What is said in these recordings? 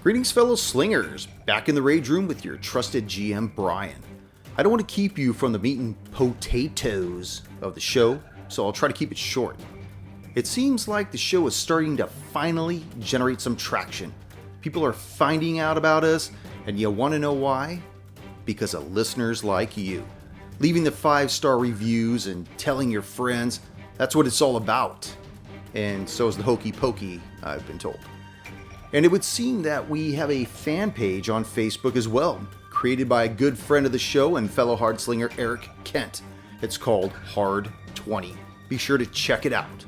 Greetings, fellow slingers. Back in the rage room with your trusted GM, Brian. I don't want to keep you from the meat and potatoes of the show, so I'll try to keep it short. It seems like the show is starting to finally generate some traction. People are finding out about us, and you want to know why? Because of listeners like you. Leaving the 5-star reviews and telling your friends, that's what it's all about. And so is the hokey pokey, I've been told. And it would seem that we have a fan page on Facebook as well, created by a good friend of the show and fellow Hard Slinger Eric Kent. It's called Hard 20. Be sure to check it out.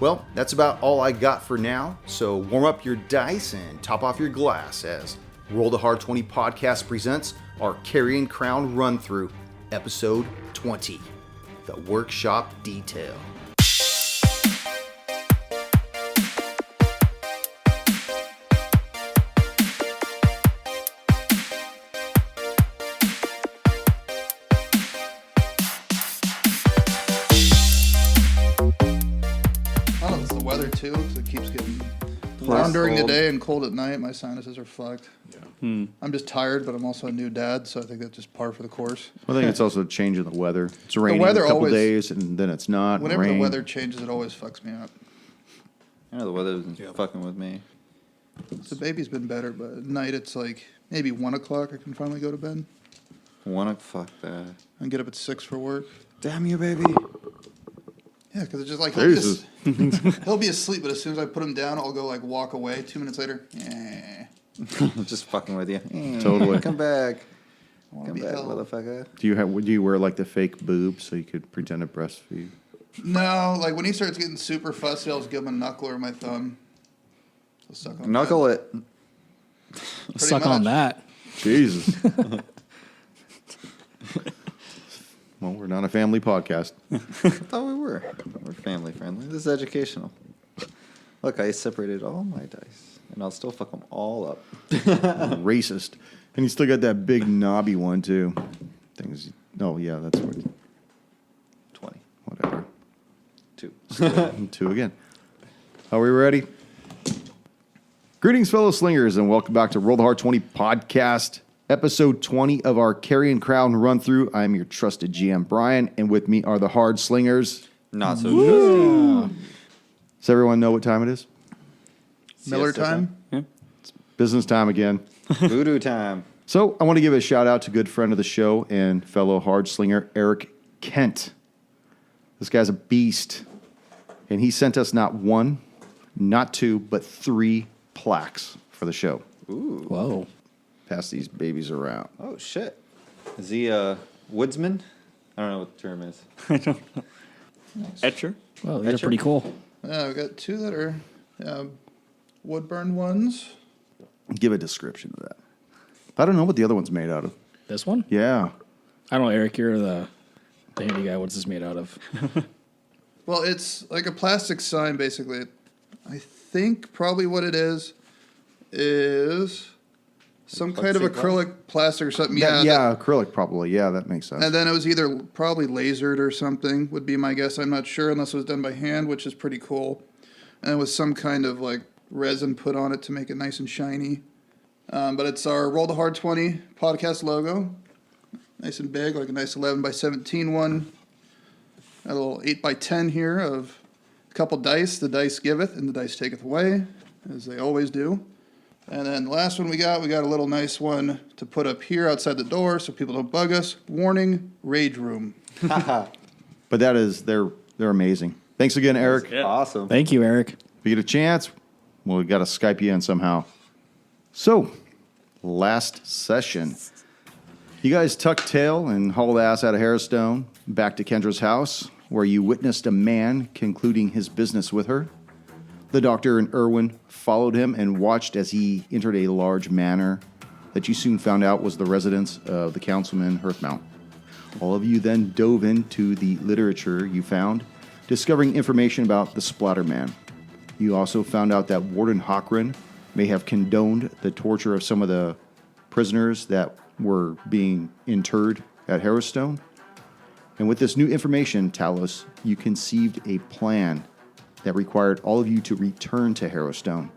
Well, that's about all I got for now, so warm up your dice and top off your glass as Roll the Hard 20 podcast presents our Carrion Crown Run-Through, Episode 20, The Workshop Detail. Too, because it keeps getting warm during the day and cold at night. My sinuses are fucked. Yeah. I'm just tired, but I'm also a new dad, so I think that's just par for the course. I think it's also a change in the weather. It's raining a couple days, and then it's not. Whenever the weather changes, it always fucks me up. I know the weather's fucking with me. The baby's been better, but at night it's like maybe 1 o'clock I can finally go to bed. 1 o'clock, that. And get up at 6 for work. Damn you, baby. Yeah, because it's just like he'll be asleep, but as soon as I put him down, I'll go like walk away. 2 minutes later, just fucking with you. Totally. Come back. Come back, motherfucker. Do you wear like the fake boob so you could pretend to breastfeed? No, like when he starts getting super fussy, I'll just give him a knuckle or my thumb. So suck on knuckle that. it. Suck on that. Jesus. Well, we're not a family podcast. I thought we were. We're family friendly. This is educational. Look, I separated all my dice, and I'll still fuck them all up. Racist. And you still got that big knobby one, too. Things. Oh, yeah, that's what. 20. Whatever. 2. 2 again. Are we ready? Greetings, fellow slingers, and welcome back to Roll the Hard 20 podcast. Episode 20 of our Carrion Crown Run-Through. I'm your trusted GM, Brian, and with me are the Hard Slingers. Not so trusty. Does everyone know what time it is? Miller time? Yeah. It's business time again. Voodoo time. So I want to give a shout-out to good friend of the show and fellow Hard Slinger, Eric Kent. This guy's a beast, and he sent us not 1, not 2, but 3 plaques for the show. Ooh. Whoa. Pass these babies around. Oh, shit. Is he a woodsman? I don't know what the term is. I don't know. Nice. Etcher? Well, these are Etcher? pretty cool. Yeah, we got 2 that are wood burn ones. Give a description of that. I don't know what the other one's made out of. This one? Yeah. I don't know, Eric, you're the handy guy. What's this made out of? Well, it's like a plastic sign, basically. I think probably what it is some kind of acrylic plastic or something. Yeah, acrylic probably. Yeah, that makes sense. And then it was either probably lasered or something, would be my guess. I'm not sure, unless it was done by hand, which is pretty cool. And it was some kind of like resin put on it to make it nice and shiny. But it's our Roll the Hard 20 podcast logo. Nice and big, like a nice 11 by 17 one. A little 8 by 10 here of a couple dice. The dice giveth and the dice taketh away, as they always do. And then the last one we got a little nice one to put up here outside the door so people don't bug us. Warning, rage room. But that is, they're amazing. Thanks again, Eric. Yeah. Awesome. Thank you, Eric. If you get a chance, well, we got to Skype you in somehow. So, last session. You guys tucked tail and hauled ass out of Harrowstone back to Kendra's house, where you witnessed a man concluding his business with her. The doctor and Irwin followed him and watched as he entered a large manor that you soon found out was the residence of the councilman Hearthmount. All of you then dove into the literature you found, discovering information about the Splatter Man. You also found out that Warden Hockren may have condoned the torture of some of the prisoners that were being interred at Harrowstone. And with this new information, Talos, you conceived a plan that required all of you to return to Harrowstone.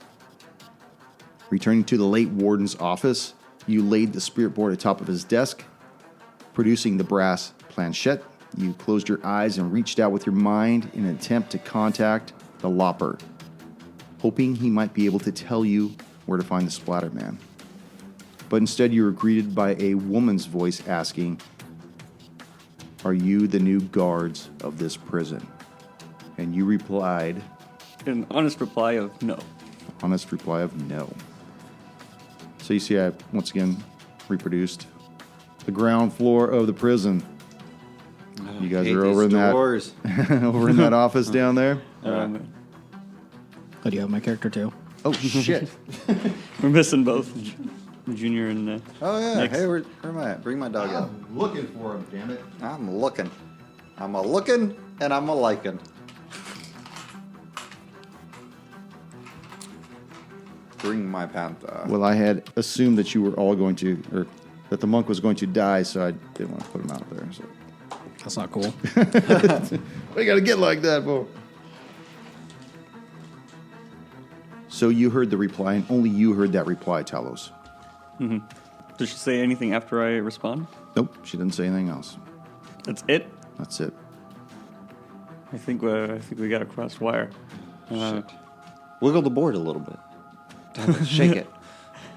Returning to the late warden's office, you laid the spirit board atop of his desk. Producing the brass planchette, you closed your eyes and reached out with your mind in an attempt to contact the Lopper, hoping he might be able to tell you where to find the Splatterman. But instead you were greeted by a woman's voice asking, "Are you the new guards of this prison?" And you replied, An honest reply of no. honest reply of no. So you see I once again reproduced the ground floor of the prison. You guys Hate are over in these that doors. over in that office down there. Oh, do you have my character too? Oh shit. We're missing both Junior and. Oh yeah. Next. Hey, where am I at? Bring my dog out. Looking for him, damn it. I'm looking. I'm a looking and I'm a liking. Bring my panther. Well, I had assumed that you were all going to, or that the monk was going to die, so I didn't want to put him out there. So. That's not cool. We got to get like that, boy. So you heard the reply, and only you heard that reply, Talos. Does she say anything after I respond? Nope, she didn't say anything else. That's it. That's it. I think we got a crossed wire. Wiggle the board a little bit. Shake it.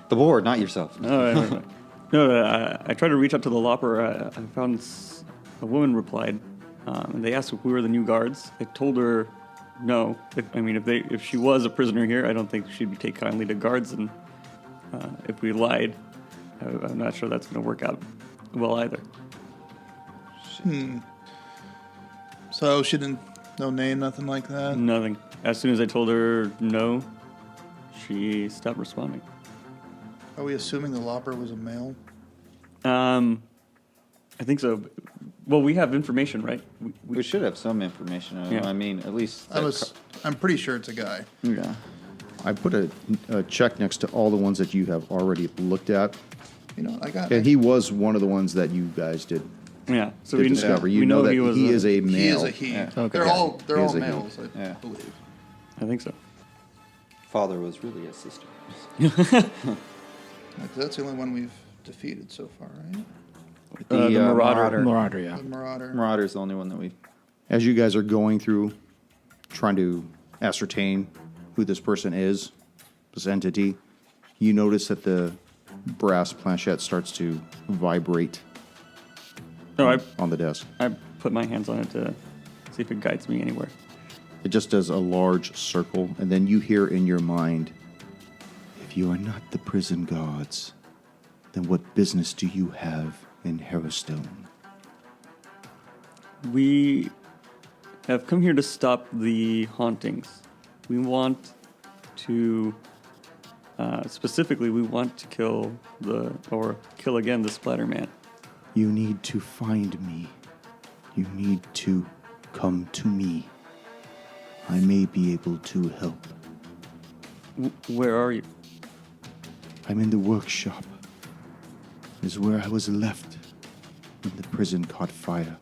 The board, not yourself. No, I tried to reach out to the Lopper. I found a woman replied, and they asked if we were the new guards. I told her no. If she was a prisoner here, I don't think she'd take kindly to guards, and if we lied, I'm not sure that's going to work out well either. So she didn't, no name, nothing like that. Nothing. As soon as I told her no, she stopped responding. Are we assuming the Lopper was a male? I think so. Well, we have information, right? We should have some information. Yeah. I mean, at least. I'm pretty sure it's a guy. Yeah. I put a check next to all the ones that you have already looked at. You know, I got And he was one of the ones that you guys did Yeah. So did we discover. we You know that he was he is a male. He is a he. Yeah. Okay. They're all He is a he. males, I Yeah. believe. I think so. Father was really a sister. Like, that's the only one we've defeated so far, right? The Marauder. Marauder, yeah. The Marauder. Marauder's the only one that we. As you guys are going through, trying to ascertain who this person is, this entity, you notice that the brass planchette starts to vibrate No, on the desk. I put my hands on it to see if it guides me anywhere. It just does a large circle, and then you hear in your mind, "If you are not the prison guards, then what business do you have in Harrowstone?" We have come here to stop the hauntings. We want to, specifically, we want to kill again the Splatterman. You need to find me. You need to come to me. I may be able to help. Where are you? I'm in the workshop. Is where I was left when the prison caught fire.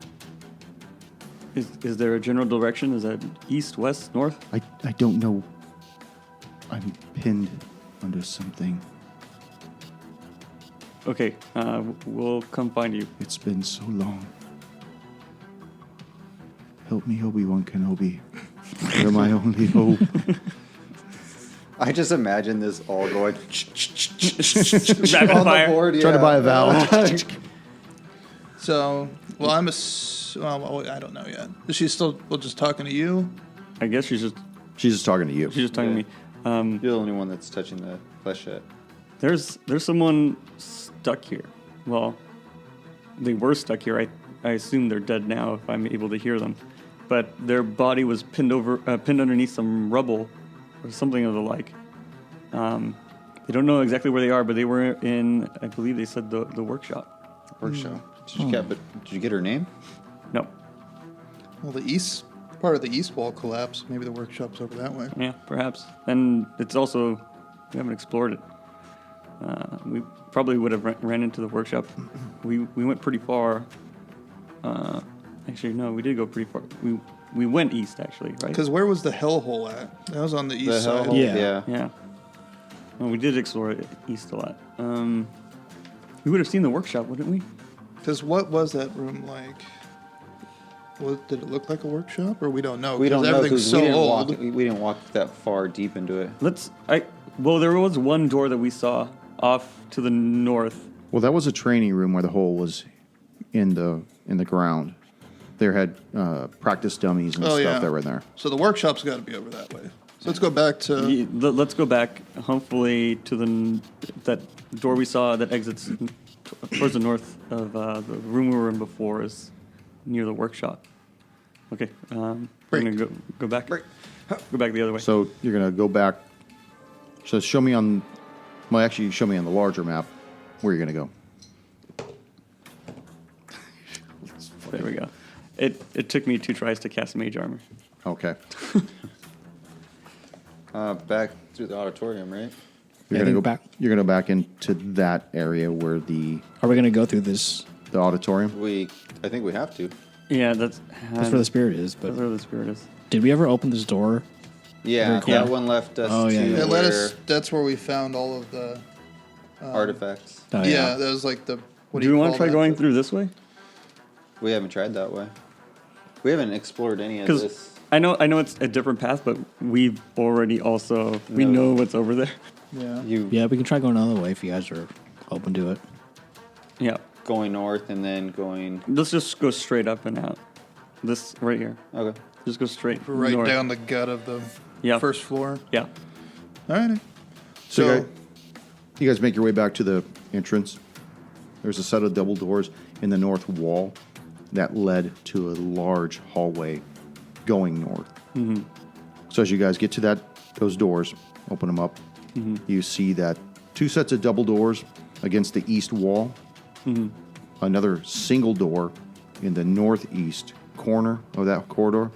Is there a general direction? Is that east, west, north? I don't know. I'm pinned under something. Okay, we'll come find you. It's been so long. Help me, Obi-Wan Kenobi. You're my only hope. I just imagine this all going Rapid on fire. the board. Trying to buy a vowel. So, well, I don't know yet. Is she still just talking to you? I guess she's just talking to you. talking to me. You're the only one that's touching the flechette. There's someone stuck here. Well, they were stuck here. I assume they're dead now if I'm able to hear them. But their body was pinned underneath some rubble or something of the like. They don't know exactly where they are, but they were in, I believe they said the workshop. Workshop. Did you get her name? No. Well, part of the east wall collapsed. Maybe the workshop's over that way. Yeah, perhaps. And it's also, we haven't explored it. We probably would have ran into the workshop. We went pretty far. Actually, no, we did go pretty far. We went east, actually, right? Because where was the hellhole at? That was on the east The side. hellhole? Yeah. Yeah. Well, we did explore east a lot. We would have seen the workshop, wouldn't we? Because what was that room like? Did it look like a workshop, or we don't know? We don't know everything's because so we didn't old. walk. We didn't walk that far deep into it. Well, there was one door that we saw off to the north. Well, that was a training room where the hole was in the ground. There had practice dummies and stuff that were in there. So the workshop's got to be over that way. So let's go back to. Let's go back, hopefully, to that door we saw that exits towards the north of the room we were in before is near the workshop. Okay, we're gonna go back. Go back the other way. So you're gonna go back. So show me on. Well, actually, show me on the larger map where you're gonna go. There we go. It took me 2 tries to cast mage armor. Okay. Back through the auditorium, right? You're I gonna think go back. You're gonna back into that area where the Are we gonna go through this? auditorium. I think we have to. Yeah, that's That's where the spirit is. But That's where the spirit is. did we ever open this door? Yeah, Very cool. that one left us Oh, to yeah, yeah. It where let us. That's where we found all of the. artifacts. Oh, Yeah, that was like the. What Do we want call to try that? going through this way? We haven't tried that way. We haven't explored any of Because this. I know it's a different path, but we've already also we know what's over there. Yeah. Yeah, we can try going another way if you guys are open to it. Yeah, Going north and then going. let's just go straight up and out. This right here. Okay. Just go straight Right north. down the gut of the Yeah. first floor. Yeah. All right. So you guys make your way back to the entrance. There's a set of double doors in the north wall that led to a large hallway going north. Mm-hmm. So as you guys get to those doors, open them up, you see that 2 sets of double doors against the east wall, another single door in the northeast corner of that corridor,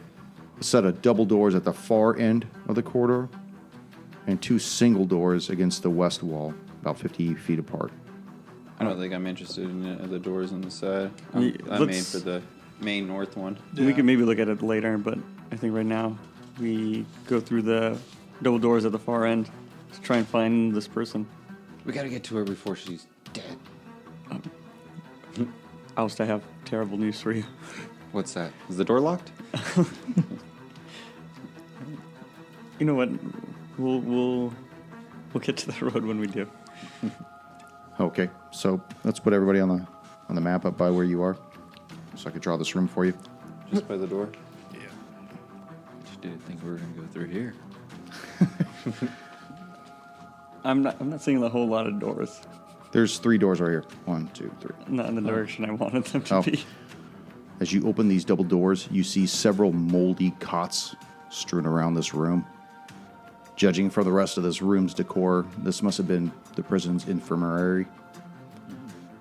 a set of double doors at the far end of the corridor, and 2 single doors against the west wall, about 50 feet apart. I don't think I'm interested in the doors on the side. Yeah, I'm made let's- for the main north one. We can maybe look at it later, but I think right now we go through the double doors at the far end to try and find this person. We gotta get to her before she's dead. Oust, I have terrible news for you. What's that? Is the door locked? You know what? We'll get to the road when we do. Okay, so let's put everybody on the map up by where you are, so I could draw this room for you. Just by the door? Yeah. She didn't think we were gonna go through here. I'm not seeing a whole lot of doors. There's 3 doors right here. 1, 2, 3. Not in the direction I wanted them to Oh. be. As you open these double doors, you see several moldy cots strewn around this room. Judging from the rest of this room's decor, this must have been the prison's infirmary.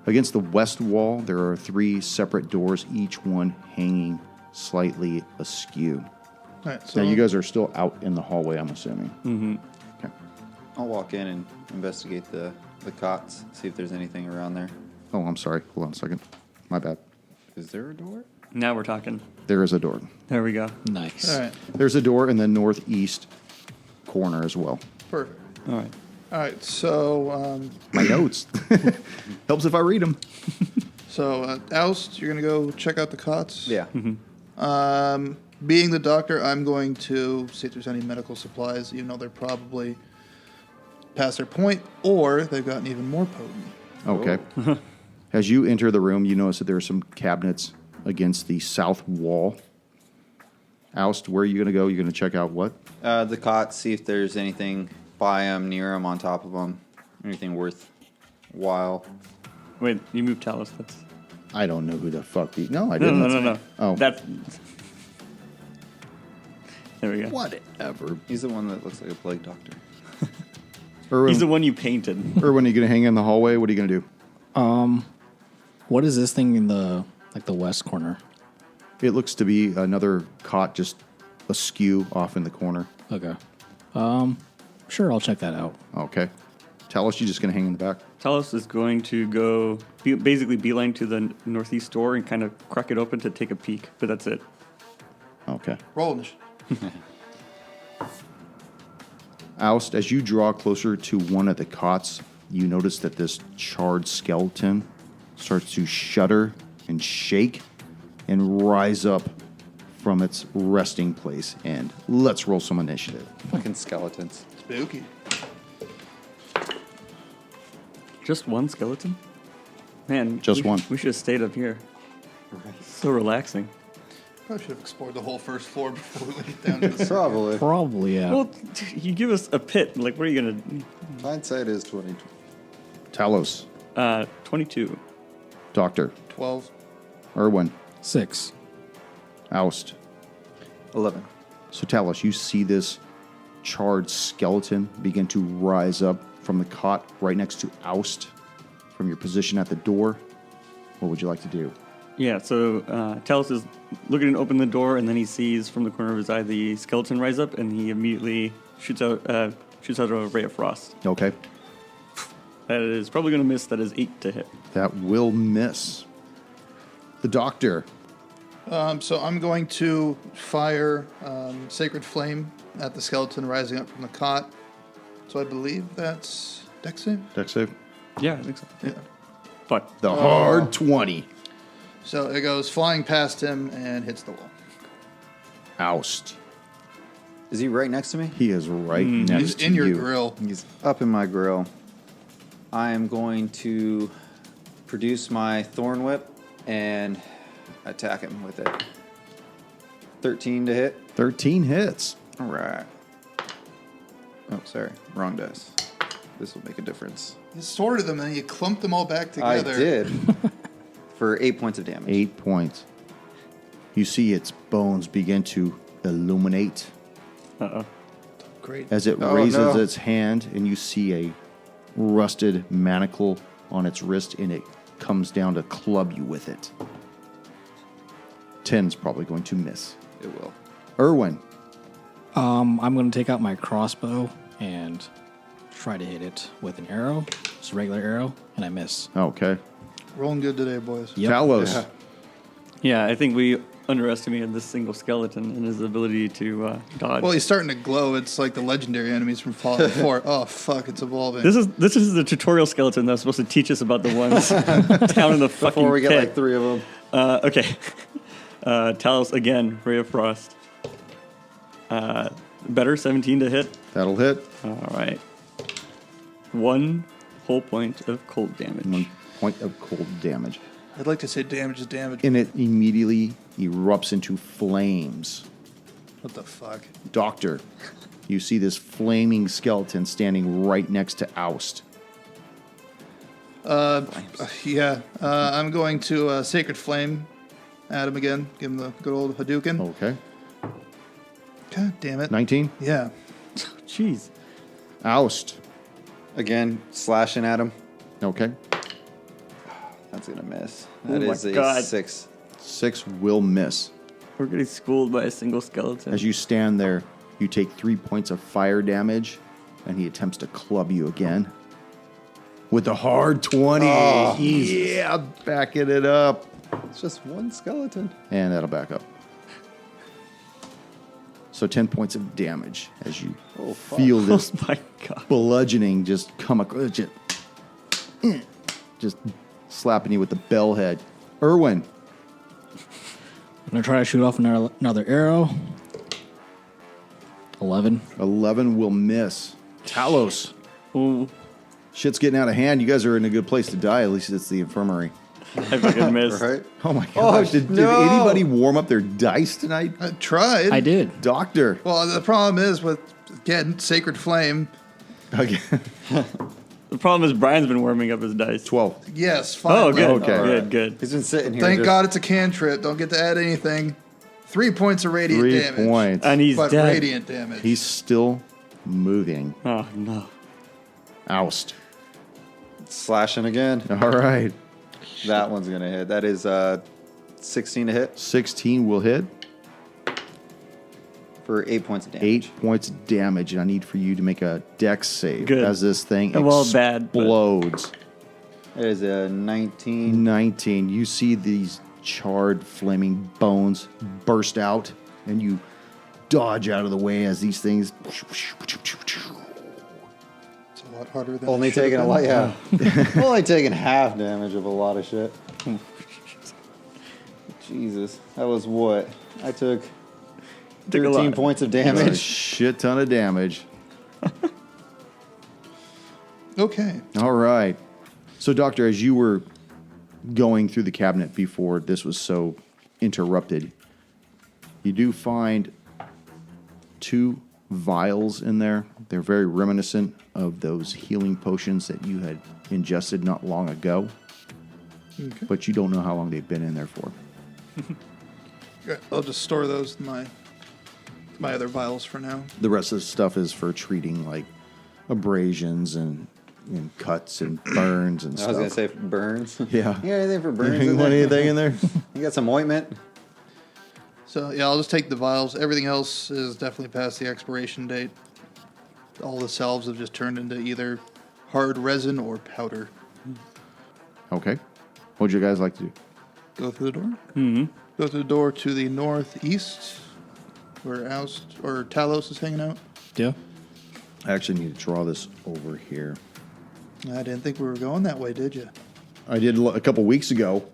Against the west wall, there are 3 separate doors, each one hanging slightly askew. All right. So Now, you guys are still out in the hallway, I'm assuming. Mm-hmm. Okay. I'll walk in and investigate the cots, see if there's anything around there. Oh, I'm sorry. Hold on a second. My bad. Is there a door? Now we're talking. There is a door. There we go. Nice. All right. There's a door in the northeast corner as well. Perfect. All right. All right. So My notes. Helps if I read them. Oust, you're gonna go check out the cots. Yeah. Being the doctor, I'm going to see if there's any medical supplies, even though they're probably past their point, or they've gotten even more potent. Okay. As you enter the room, you notice that there are some cabinets against the south wall. Oust, where are you going to go? You're going to check out what? The cots, see if there's anything by them, near them, on top of them. Anything worthwhile. Wait, you moved Talos. That's I don't know who the fuck the... No, I no, didn't. no. Oh. That's there we go. Whatever. He's the one that looks like a plague doctor. Erwin, He's the one you painted. Erwin, are you going to hang in the hallway? What are you going to do? What is this thing in the west corner? It looks to be another cot just askew off in the corner. Okay. Sure, I'll check that out. Okay. Talos, you just going to hang in the back? Talos is going to go basically beeline to the northeast door and kind of crack it open to take a peek, but that's it. Oust, as you draw closer to one of the cots, you notice that this charred skeleton starts to shudder and shake and rise up from its resting place. And let's roll some initiative. Fucking skeletons. Spooky. Just one skeleton? Man, Just one. We should have stayed up here. So relaxing. Probably should have explored the whole first floor before we went down to the Probably. Probably, yeah. Well, you give us a pit. Like, what are you gonna? Hindsight is 20. Talos, 22. Doctor, 12. Irwin, 6. Oust. 11. So Talos, you see this charred skeleton begin to rise up from the cot right next to Oust from your position at the door. What would you like to do? Yeah. So Talos is looking to open the door, and then he sees from the corner of his eye the skeleton rise up, and he immediately shoots out a ray of frost. Okay. That is probably going to miss. That is 8 to hit. That will miss. The doctor. So I'm going to fire Sacred Flame at the skeleton rising up from the cot. So I believe that's Dex save? Dex save. Yeah, I think so. Yeah. Fuck. The hard 20. So it goes flying past him and hits the wall. Oust. Is he right next to me? He is right next He's to in your you. grill. He's up in my grill. I am going to produce my Thorn Whip and attack him with it. 13 to hit. 13 hits. All right. Oh, sorry. Wrong dice. This will make a difference. You sorted them and you clumped them all back I together. did. For 8 points of damage. 8 points. You see its bones begin to illuminate Uh-oh. Great. as it Oh, raises no. its hand, and you see a rusted manacle on its wrist, and it comes down to club you with it. 10's probably going to miss. It will. Irwin. I'm going to take out my crossbow and try to hit it with an arrow. Just a regular arrow, and I miss. Okay. Rolling good today, boys. Yep. Talos. Yeah. Yeah, I think we underestimated this single skeleton and his ability to dodge. Well, he's starting to glow. It's like the legendary enemies from Fallout 4. Oh, fuck, it's evolving. This is the tutorial skeleton that's supposed to teach us about the ones down in the fucking Before we get pit. like 3 of them. Okay. Talos again, Ray of Frost. Better, 17 to hit. That'll hit. All right. 1 whole point of cold damage. 1 point of cold damage. I'd like to say damage is damage. And it immediately erupts into flames. What the fuck? Doctor, you see this flaming skeleton standing right next to Oust. Yeah. I'm going to Sacred Flame at him again. Give him the good old Hadouken. Okay. God damn it. 19. Yeah. Jeez. Oust. Again, slashing at him. Okay. That's going to miss. Oh That my is a God. 6. 6 will miss. We're getting schooled by a single skeleton. As you stand there, you take 3 points of fire damage, and he attempts to club you again. With the hard 20. Oh, yeah, backing it up. It's just one skeleton. And that'll back up. So 10 points of damage as you feel this Oh my god. bludgeoning just come across, just slapping you with the bell head. Irwin. I'm going to try to shoot off another arrow. 11. 11 will miss. Talos. Ooh, Shit's getting out of hand. You guys are in a good place to die. At least it's the infirmary. I fucking missed. Right? Oh my gosh. Did anybody warm up their dice tonight? I tried. I did. Doctor. Well, the problem is with, again, Sacred Flame. Again. The problem is Brian's been warming up his dice. 12. Yes, Oh, finally. good. Okay. Good, good. He's been sitting here. Thank just- God it's a cantrip. Don't get to add anything. 3 points of radiant 3 damage. points. And he's But dead. radiant damage. He's still moving. Oh, no. Oust. Slashing again. All right. That one's going to hit. That is 16 to hit 16 will hit. for 8 points of damage. 8 points of damage, and I need for you to make a dex save Good. as this thing Well, bad, but- explodes. That is a 19. 19. You see these charred, flaming bones burst out, and you dodge out of the way as these things lot harder than Only it should have taking a been. lot, yeah. Only taking half damage of a lot of shit. Jesus, that was what? I took Took a 13 lot. points of That's a damage. shit ton of damage. Okay. All right. So, Doctor, as you were going through the cabinet before this was so interrupted, you do find 2 vials in there. They're very reminiscent of those healing potions that you had ingested not long ago. Okay. But you don't know how long they've been in there for. Good. I'll just store those in my other vials for now. The rest of the stuff is for treating like abrasions and cuts and burns and I stuff. was going to say burns. Yeah. You got anything for burns You in want there? anything in there? You got some ointment? So yeah, I'll just take the vials. Everything else is definitely past the expiration date. All the salves have just turned into either hard resin or powder. Okay. What would you guys like to do? Go through the door. Mm-hmm. Go through the door to the northeast, where Talos is hanging out. Yeah. I actually need to draw this over here. I didn't think we were going that way, did you? I did a couple weeks ago.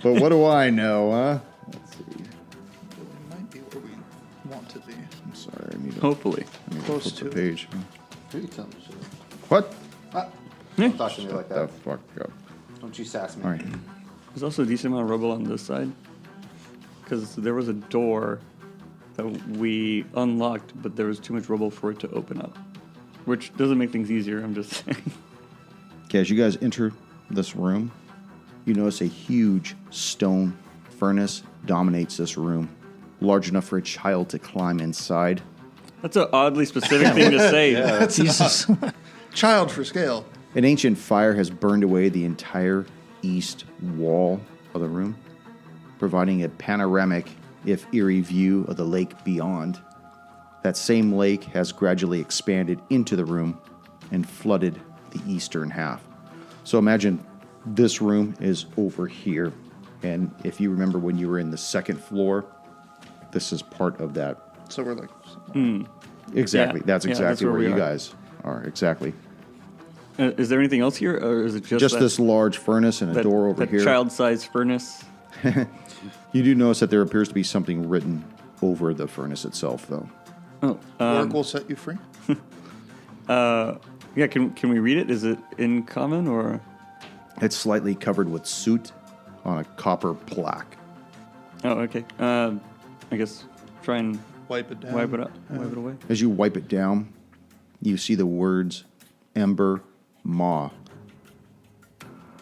But what do I know, huh? Let's see. It might be where we want to be. I'm sorry. I need to, Hopefully. I need to Close flip to the it. page. Who are you telling shit? What? Don't talk to me like The that. fuck up. Don't you sass me. All right. There's also a decent amount of rubble on this side. Because there was a door that we unlocked, but there was too much rubble for it to open up. Which doesn't make things easier, I'm just saying. Okay, as you guys enter this room, you notice a huge stone furnace dominates this room, large enough for a child to climb inside. That's an oddly specific thing to say. Jesus. Child for scale. An ancient fire has burned away the entire east wall of the room, providing a panoramic, if eerie, view of the lake beyond. That same lake has gradually expanded into the room and flooded the eastern half. So imagine this room is over here, and if you remember when you were in the second floor, this is part of that. So we're like, Exactly. Yeah. That's Yeah, exactly that's where where we you are. guys are. Exactly. Is there anything else here, or is it Just that, this large furnace and a that, door over that here. child-sized furnace? You do notice that there appears to be something written over the furnace itself, though. Oh, work will set you free. yeah. Can we read it? Is it in common or? It's slightly covered with soot on a copper plaque. Oh, okay. I guess try and Wipe it down. wipe it up, wipe it away. As you wipe it down, you see the words Ember Maw.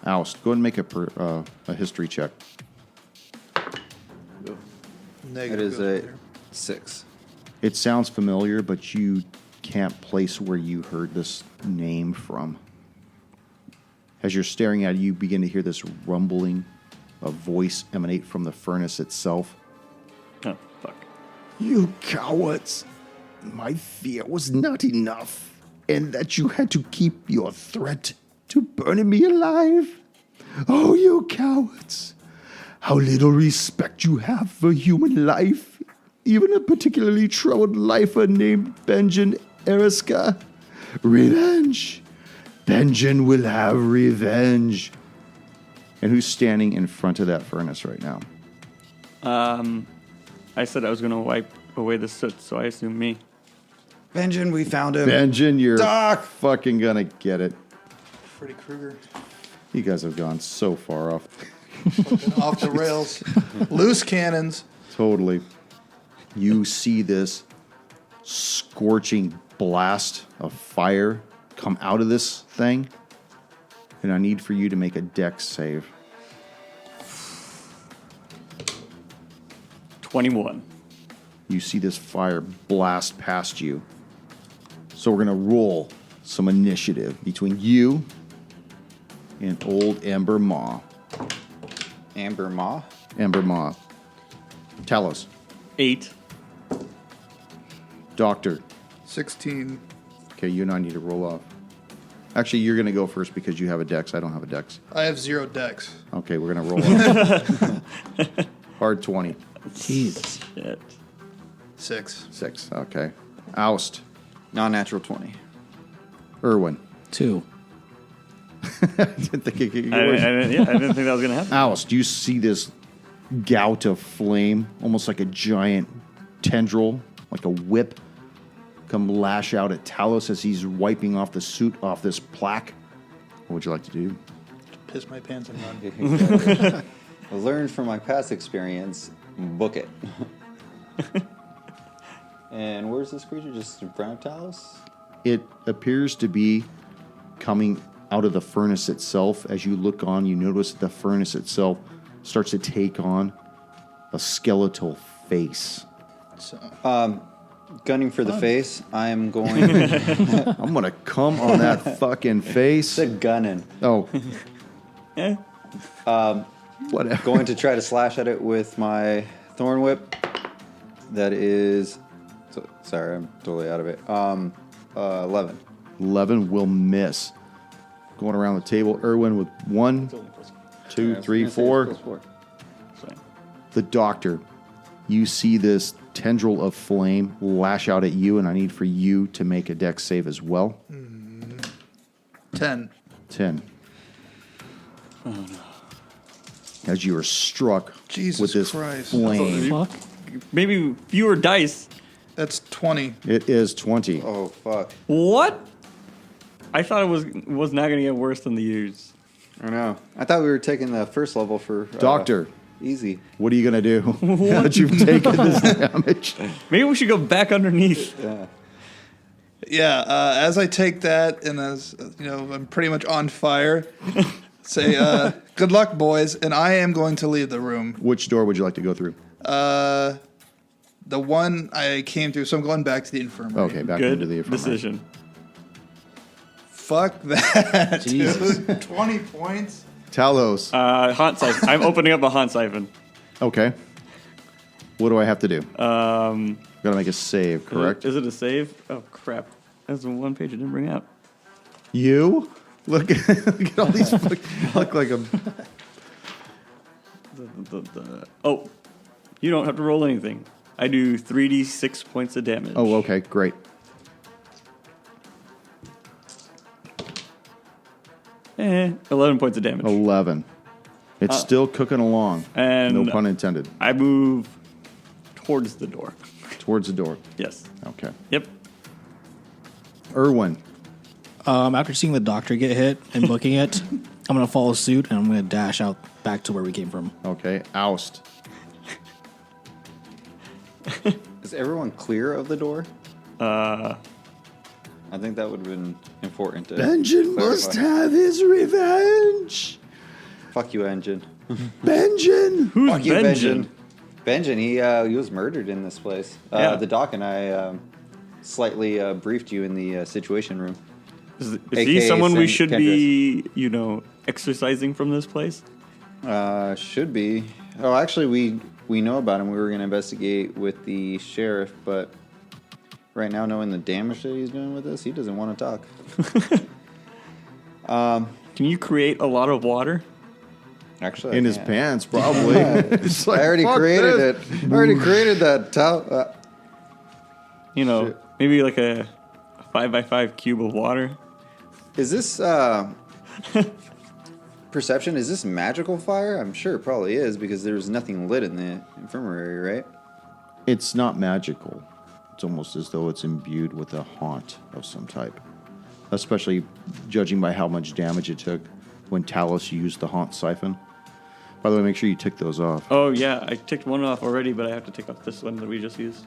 Oust, go ahead and make a history check. It Negative is goes a there. 6. It sounds familiar, but you can't place where you heard this name from. As you're staring at it, you begin to hear this rumbling, a voice emanate from the furnace itself. Oh, fuck. You cowards! My fear was not enough, and that you had to keep your threat to burning me alive. Oh, you cowards! How little respect you have for human life, even a particularly troubled lifer named Benjamin Eriska. Revenge! Benjamin will have revenge. And who's standing in front of that furnace right now? I said I was going to wipe away the soot, so I assume me. Benjamin, we found him. Benjamin, you're Doc! fucking gonna get it. Freddy Krueger. You guys have gone so far off. Off the rails. Loose cannons. Totally. You see this scorching blast of fire come out of this thing, and I need for you to make a dex save. 21. You see this fire blast past you. So we're going to roll some initiative between you and old Ember Maw. Amber Maw. Ember Maw. Talos. 8. Doctor. 16. Okay, you and I need to roll off. Actually, you're going to go first because you have a dex. I don't have a dex. I have 0 decks. Okay, we're going to roll off. Hard 20. Jesus. Shit. 6. 6. Okay. Oust. Non-natural 20. Irwin. 2. I didn't think it could get I worse. didn't think that was going to happen. Oust, you see this gout of flame, almost like a giant tendril, like a whip, come lash out at Talos as he's wiping off the soot off this plaque. What would you like to do? Piss my pants and run. I learned from my past experience, book it. And where's this creature? Just in front of Talos? It appears to be coming out of the furnace itself. As you look on, you notice that the furnace itself starts to take on a skeletal face. So, Gunning for the face, I am going... I'm going to come on that fucking face. said gunning. Oh, Yeah. whatever. Going to try to slash at it with my thorn whip. That is... sorry, I'm totally out of it. 11. 11 will miss. Going around the table, Irwin with 1, 2, 3, 4. So, The doctor, you see this tendril of flame lash out at you, and I need for you to make a dex save as well. 10. 10. As you are struck Jesus with this Christ. flame. Fuck. maybe fewer dice. That's 20. It is 20. Oh, fuck. What? I thought it was not going to get worse than the years. I know. I thought we were taking the first level for... Doctor, easy. what are you going to do now that you've taken this damage? Maybe we should go back underneath. Yeah, as I take that and as, I'm pretty much on fire, say, good luck, boys, and I am going to leave the room. Which door would you like to go through? The one I came through, so I'm going back to the infirmary. Okay, back Good into the infirmary. decision. Fuck that, Jesus. dude. 20 points? Talos. Haunt siphon. I'm opening up a haunt siphon. Okay. What do I have to do? Um, Gotta make a save, correct? Is it a save? Oh crap! That's the one page I didn't bring out. You? Look at all these. Look like a. Oh, you don't have to roll anything. I do 3d6 points of damage. Oh, okay, great. Eh, 11 points of damage. 11. It's still cooking along. and- No pun intended. I move towards the door. Towards the door. Yes. Okay. Yep. Irwin. After seeing the doctor get hit and booking it, I'm going to follow suit and I'm going to dash out back to where we came from. Okay. Oust. Is everyone clear of the door? I think that would have been important to Benjen clarify. must have his revenge. Fuck you, Engine. Benjen. Who's Fuck you, Benjen? Benjen, he was murdered in this place. Yeah. The doc and I slightly briefed you in the situation room. Is AKA he someone we Saint should be, exercising from this place? Should be. Oh, actually, we know about him. We were going to investigate with the sheriff, but right now, knowing the damage that he's doing with us, he doesn't want to talk. Can you create a lot of water? Actually, I In his can't. pants, probably. It's like, I already fuck created this. it. I already created that. Shit. Maybe like a 5x5 cube of water. Is this perception? Is this magical fire? I'm sure it probably is because there's nothing lit in the infirmary, right? It's not magical. It's almost as though it's imbued with a haunt of some type. Especially judging by how much damage it took when Talos used the haunt siphon. By the way, make sure you tick those off. Oh, yeah. I ticked one off already, but I have to tick off this one that we just used.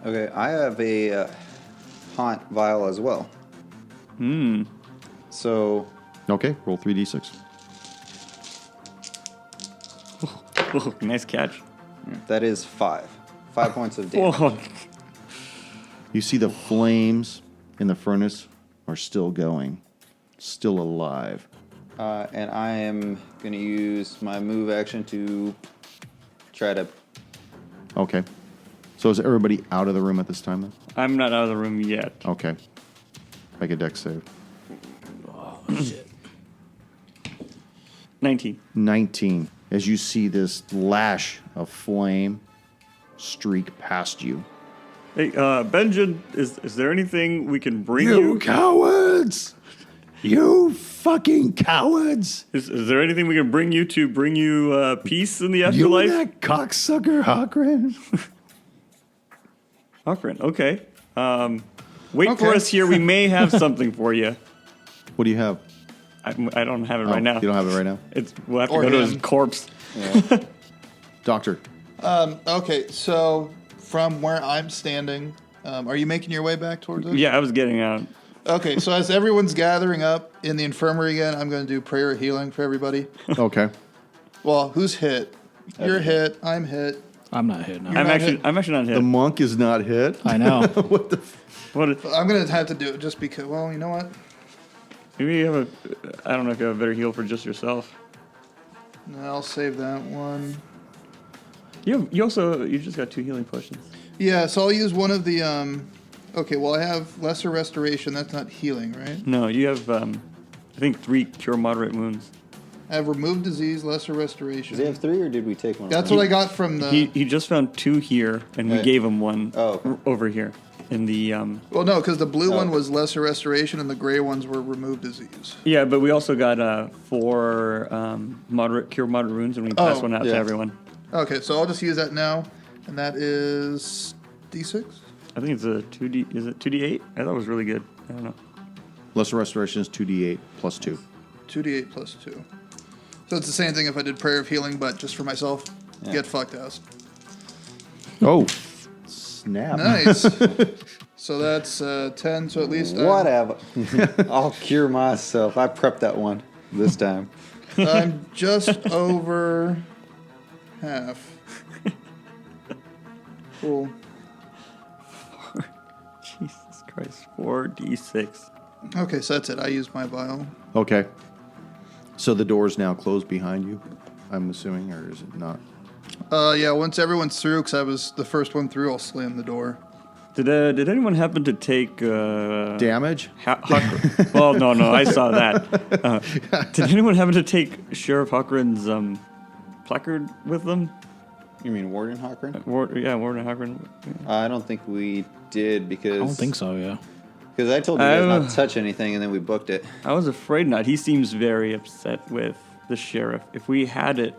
Okay, I have a haunt vial as well. So Okay, roll 3d6. Oh, nice catch. that is 5. 5 points of damage. Whoa. You see the flames in the furnace are still going, still alive. And I am going to use my move action to try to... Okay. So is everybody out of the room at this time then? I'm not out of the room yet. Okay. Make a dex save. 19. 19. As you see this lash of flame streak past you, Hey, Benjamin, is there anything we can bring you? cowards! You fucking cowards! Is there anything we can bring you to bring you peace in the afterlife? cocksucker, Hawkran. Hawkran, okay. Wait for Okay. us here. We may have something for you. What do you have? I don't have it right now. You don't have it right now? We'll have to Or go to him. his corpse. Doctor. Okay, so from where I'm standing, are you making your way back towards us? Yeah, I was getting out. Okay, so as everyone's gathering up in the infirmary again, I'm going to do prayer of healing for everybody. Okay. Well, who's hit? You're hit. I'm hit. I'm not hitting. You're I'm not actually hit. not hit. The monk is not hit. I know. What the? What? I'm going to have to do it just because, well, you know what? Maybe you have I don't know if you have a better heal for just yourself. No, I'll save that one. You just got 2 healing potions. Yeah, so I'll use one of the, okay, well, I have lesser restoration. That's not healing, right? No, you have I think 3 cure moderate wounds. I have removed disease, lesser restoration. Does he have 3 or did we take one? That's what I got from the... He just found 2 here, and we Right. gave him one Oh. over here in the Well, no, because the blue Oh. one was lesser restoration and the gray ones were removed disease. Yeah, but we also got 4 cure moderate wounds, and we passed one out to yeah. everyone. Okay, so I'll just use that now, and that is D6? I think it's a 2D. Is it 2D8? I thought it was really good. I don't know. Lesser restoration is 2d8 plus 2. 2d8 plus 2. So it's the same thing if I did prayer of healing, but just for myself. Yeah. Get fucked, ass. Oh, snap! Nice. So that's 10, so at least Whatever. I'll cure myself. I prepped that one this time. I'm just over half. Cool. Jesus Christ. 4D6. Okay, so that's it. I used my vial. Okay. So the door is now closed behind you, I'm assuming, or is it not? Yeah, once everyone's through, because I was the first one through, I'll slam the door. Did anyone happen to take Damage? well, no, I saw that. Did anyone happen to take Sheriff Hockran's placard with them? You mean Warden Hawkran? Warden Hockran. I don't think we did because I don't think so. Yeah. Because I told you guys not to touch anything, and then we booked it. I was afraid not. He seems very upset with the sheriff. If we had it,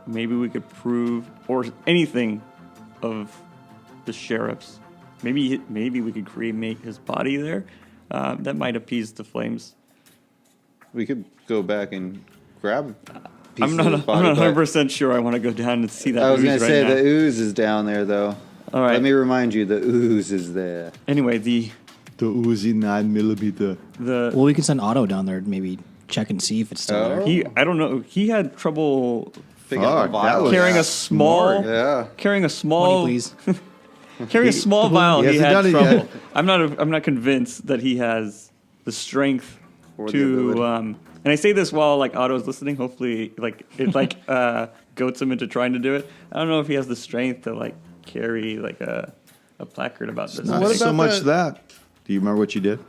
maybe we could prove or anything of the sheriff's. Maybe we could cremate his body there. That might appease the flames. We could go back and grab. I'm not 100% sure I want to go down and see that. I was going to say the ooze is down there, though. All right. Let me remind you, the ooze is there. Anyway, the Uzi 9mm. Well, we can send Otto down there to maybe check and see if it's still there. I don't know. He had trouble Pick up Fuck, a that vial. was carrying a small, Yeah. carrying a small, Money, please. carrying a small vial. He He hasn't had done it trouble. yet. I'm not convinced that he has the strength Or the to. ability. And I say this while like Otto's listening. Hopefully, like it goats him into trying to do it. I don't know if he has the strength to like carry like a placard about this. Not What so about much that- that. Do you remember what you did?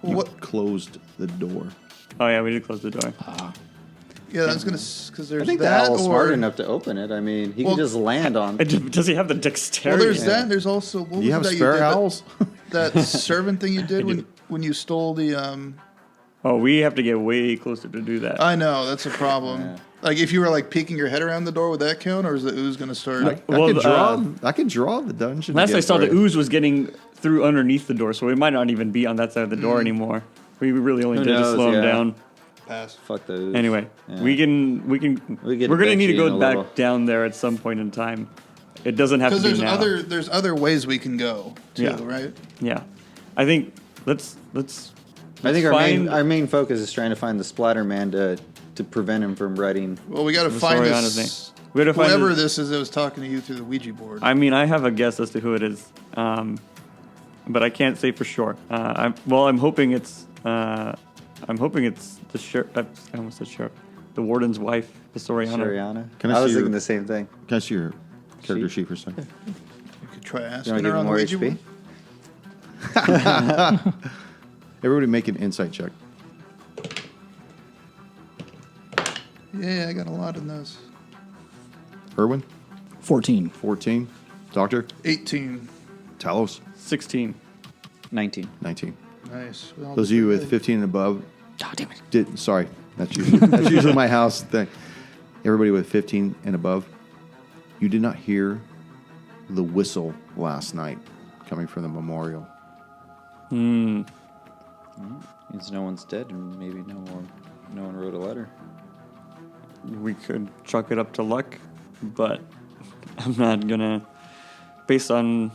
Well, You what? closed the door. Oh yeah, we did close the door. Yeah, that's gonna because there's I think the that owl's or smart enough to open it. I mean, he Well, can just land on. Does he have the well, dexterity? there's that. And there's also what Do was you it have that spare you did? owls? That servant thing you did when you stole the Oh, we have to get way closer to do that. I know that's a problem. Yeah. Like if you were like peeking your head around the door, would that count, or is the ooze gonna start? Well, I could draw the dungeon. Last I again saw, for the you. ooze was getting through underneath the door, so we might not even be on that side of the door anymore. We really only Who did to knows, slow him yeah. down. Pass. Fuck the ooze. Anyway, Yeah. we're gonna need to go back down there at some point in time. It doesn't have to Because be now. there's other ways we can go too, Yeah. right? Yeah, I think let's. I think find- our main focus is trying to find the Splatter Man to prevent him from writing. Well, we got to The find story on this. his name. We gotta find Whoever his- this is that was talking to you through the Ouija board. I mean, I have a guess as to who it is, but I can't say for sure. I'm hoping it's. I'm hoping it's the sheriff. I almost said sheriff. The warden's wife, the Soriana. Shariana. Can I I was see thinking your- the same thing. Can I see your character Sheet? sheet for a second? You could try You asking want to her give on him the more Ouija board. HP? Everybody make an insight check. Yeah, I got a lot in this. Erwin, 14. 14. Doctor, 18. Talos, 16. 19. 19. Nice. We all Those of did you good. with 15 and above, Oh, damn it. sorry, that's usually my house thing. Everybody with 15 and above, you did not hear the whistle last night coming from the memorial. Means no one's dead, and maybe no one wrote a letter. We could chalk it up to luck, but I'm not gonna. Based on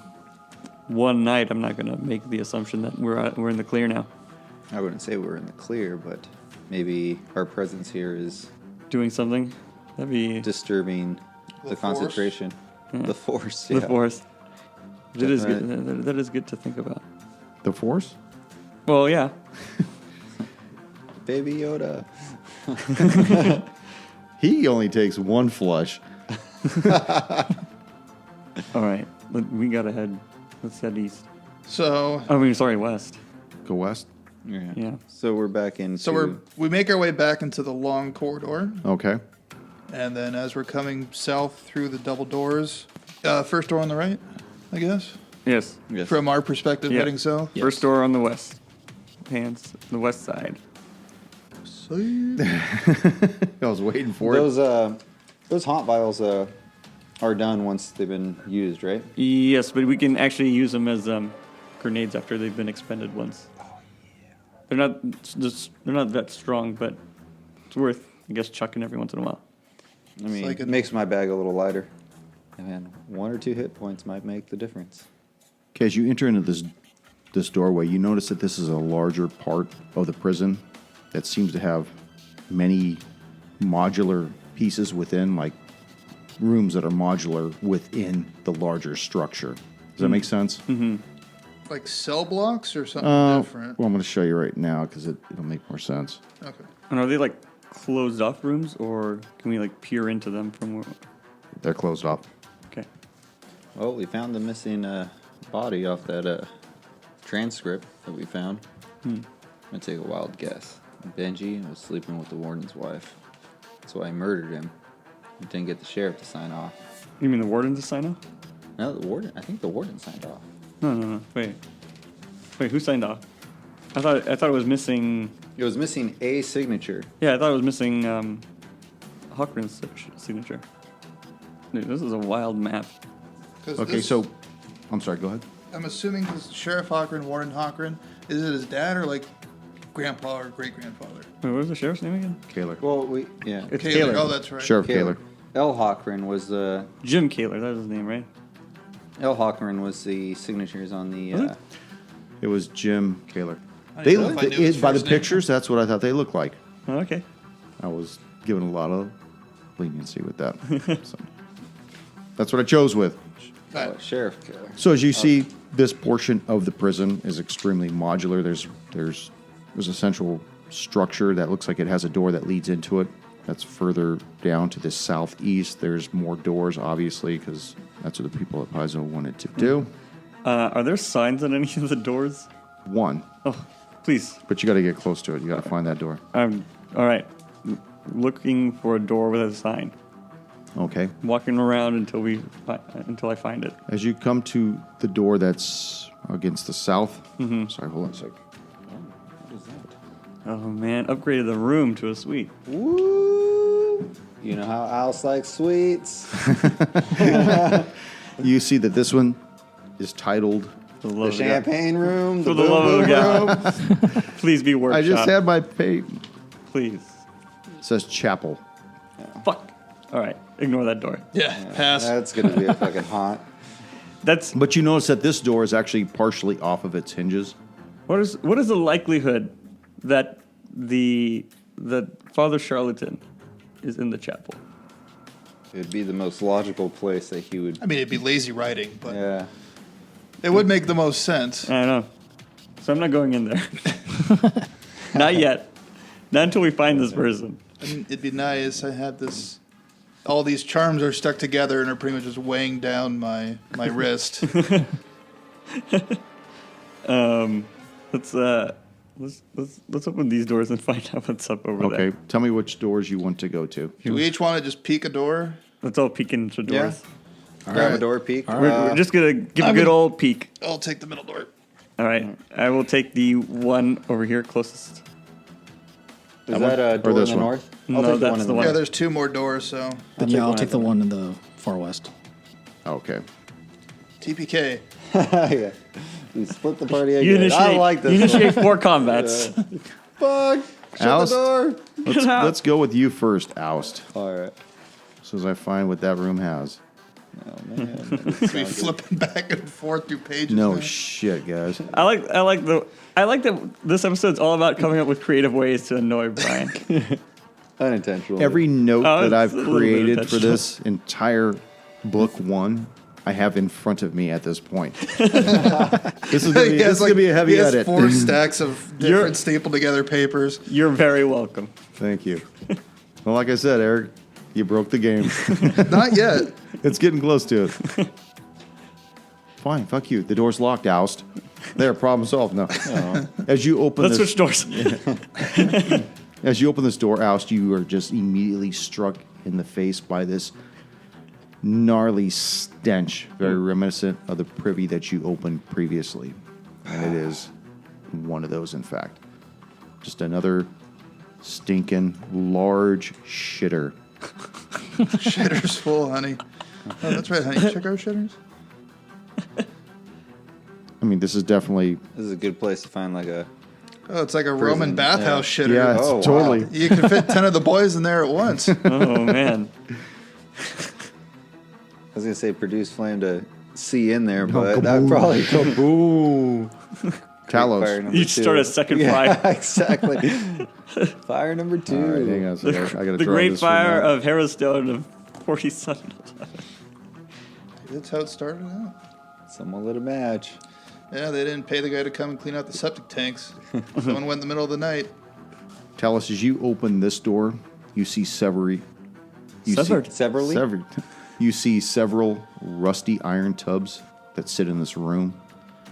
one night, I'm not gonna make the assumption that we're in the clear now. I wouldn't say we're in the clear, but maybe our presence here is Doing something. That'd be disturbing The the force? concentration. Yeah. The force, the yeah. force. It is Right. good. That is good to think about. The Force? Well, yeah. Baby Yoda. He only takes one flush. All right. We gotta head. Let's head east. So I mean, sorry, west. Go west. Yeah. So we're back into. we make our way back into the long corridor, Okay. and then as we're coming south through the double doors, first door on the right, I guess. Yes. Yes. From our perspective, Yeah. heading south. First door on the west. The west side. Sweet. I was waiting for it. Those haunt vials are done once they've been used, right? Yes, but we can actually use them as grenades after they've been expended once. They're not that strong, but it's worth, I guess, chucking every once in a while. I mean, like it a- makes my bag a little lighter. And 1 or 2 hit points might make the difference. Okay, as you enter into this doorway, you notice that this is a larger part of the prison that seems to have many modular pieces within, like rooms that are modular within the larger structure. Does that make sense? Mm-hmm. Like cell blocks or something different. Well, I'm going to show you right now because it'll make more sense. Okay. And are they like closed off rooms, or can we like peer into them from where? They're closed off. Okay. Well, we found the missing body off that transcript that we found. I'm going to take a wild guess. Benji was sleeping with the warden's wife. That's why he murdered him. He didn't get the sheriff to sign off. You mean the warden to sign off? No, the warden. I think the warden signed off. No. Wait, who signed off? I thought it was missing. It was missing a signature. Yeah, I thought it was missing Hochran's signature. Dude, this is a wild map. 'Cause Okay, this- so I'm sorry, go ahead. I'm assuming this Sheriff Hochran, Warden Hochran, is it his dad or like grandpa or great grandfather? Wait, what was the sheriff's name again? Kaler. Well, yeah. It's Kaler. Kaler. Oh, that's right. Sheriff Kaler. L. Hochran was the Jim Kaler, that was his name, right? L. Hochran was the signatures on the. Was it? It was Jim Kaler. I They, didn't know if I knew his by the first name. pictures, that's what I thought they looked like. Oh, okay. I was given a lot of leniency with that. So, that's what I chose with. Sheriff Killer. So as you see, this portion of the prison is extremely modular. There's a central structure that looks like it has a door that leads into it. That's further down to the southeast. There's more doors, obviously, because that's what the people at Paizo wanted to do. Are there signs on any of the doors? One, Oh, please. but you got to get close to it. You got to find that door. I'm all right. Looking for a door with a sign. Okay. Walking around until I find it. As you come to the door that's against the south. Sorry, hold on a sec. Oh man, upgraded the room to a suite. Woo! You know how Alice likes sweets. You see that this one is titled. For the The love of God. champagne room. For The the love of boom boom room. God. Please be workshop. I just had my pay. Please. It says chapel. Fuck. All right. Ignore that door. Yeah, pass. That's gonna be a fucking haunt. That's But you notice that this door is actually partially off of its hinges. what is the likelihood that that Father Charlatan is in the chapel? It'd be the most logical place that he would. I mean, it'd be lazy writing, but Yeah. it would make the most sense. I know. So I'm not going in there. Not yet. Not until we find this person. And it'd be nice. I have this. All these charms are stuck together and are pretty much just weighing down my wrist. Let's open these doors and find out what's up over Okay, there. tell me which doors you want to go to. Do we each want to just peek a door? Let's all peek into doors. Grab a door peek. We're just gonna give a good old peek. I'll take the middle door. All right, I will take the one over here closest. Is that a door in this the one? north? No, take that's the one. Yeah, there's 2 more doors, so Then I'll take the one in the far west. Okay. TPK. Yeah. You split the party again. You initiate, I like this. you initiate 4 combats. Fuck. Shut Oust. the door. Let's go with you first, Oust. All right. As soon as I find what that room has. Oh man. Be flipping back and forth through pages. No now. shit, guys. I like that this episode's all about coming up with creative ways to annoy Brian. Unintentional. Every note Oh, that I've it's a little bit created for intentional. this entire book 1, I have in front of me at this point. This is He has gonna be a heavy he has edit. 4 stacks of different stapled together papers. You're very welcome. Thank you. Well, like I said, Eric, you broke the game. Not yet. It's getting close to it. Fine, fuck you. The door's locked, Oust. There, problem solved. No. As you open Let's this, switch doors. as you open this door, Oust, you are just immediately struck in the face by this gnarly stench, very reminiscent of the privy that you opened previously. And it is one of those, in fact. Just another stinking large shitter. Shitter's full, honey. Oh, that's right, honey. Check our shitters. I mean, this is definitely... This is a good place to find like a. Oh, it's like a Roman bathhouse shitter. Yeah, it's Oh, wow. totally... You can fit 10 of the boys in there at once. Oh man. I was gonna say produce flame to see in there, but that probably kaboom. Talos. Fire number You 2. start a second Yeah, fire. exactly. Fire number 2. All right, hang on a second. I gotta The draw Great this Fire from of Harrowstone of 47. That's how it started out. Someone lit a match. Yeah, they didn't pay the guy to come and clean out the septic tanks. Someone went in the middle of the night. Talos, as you open this door, you see several... Severally? You see several rusty iron tubs that sit in this room,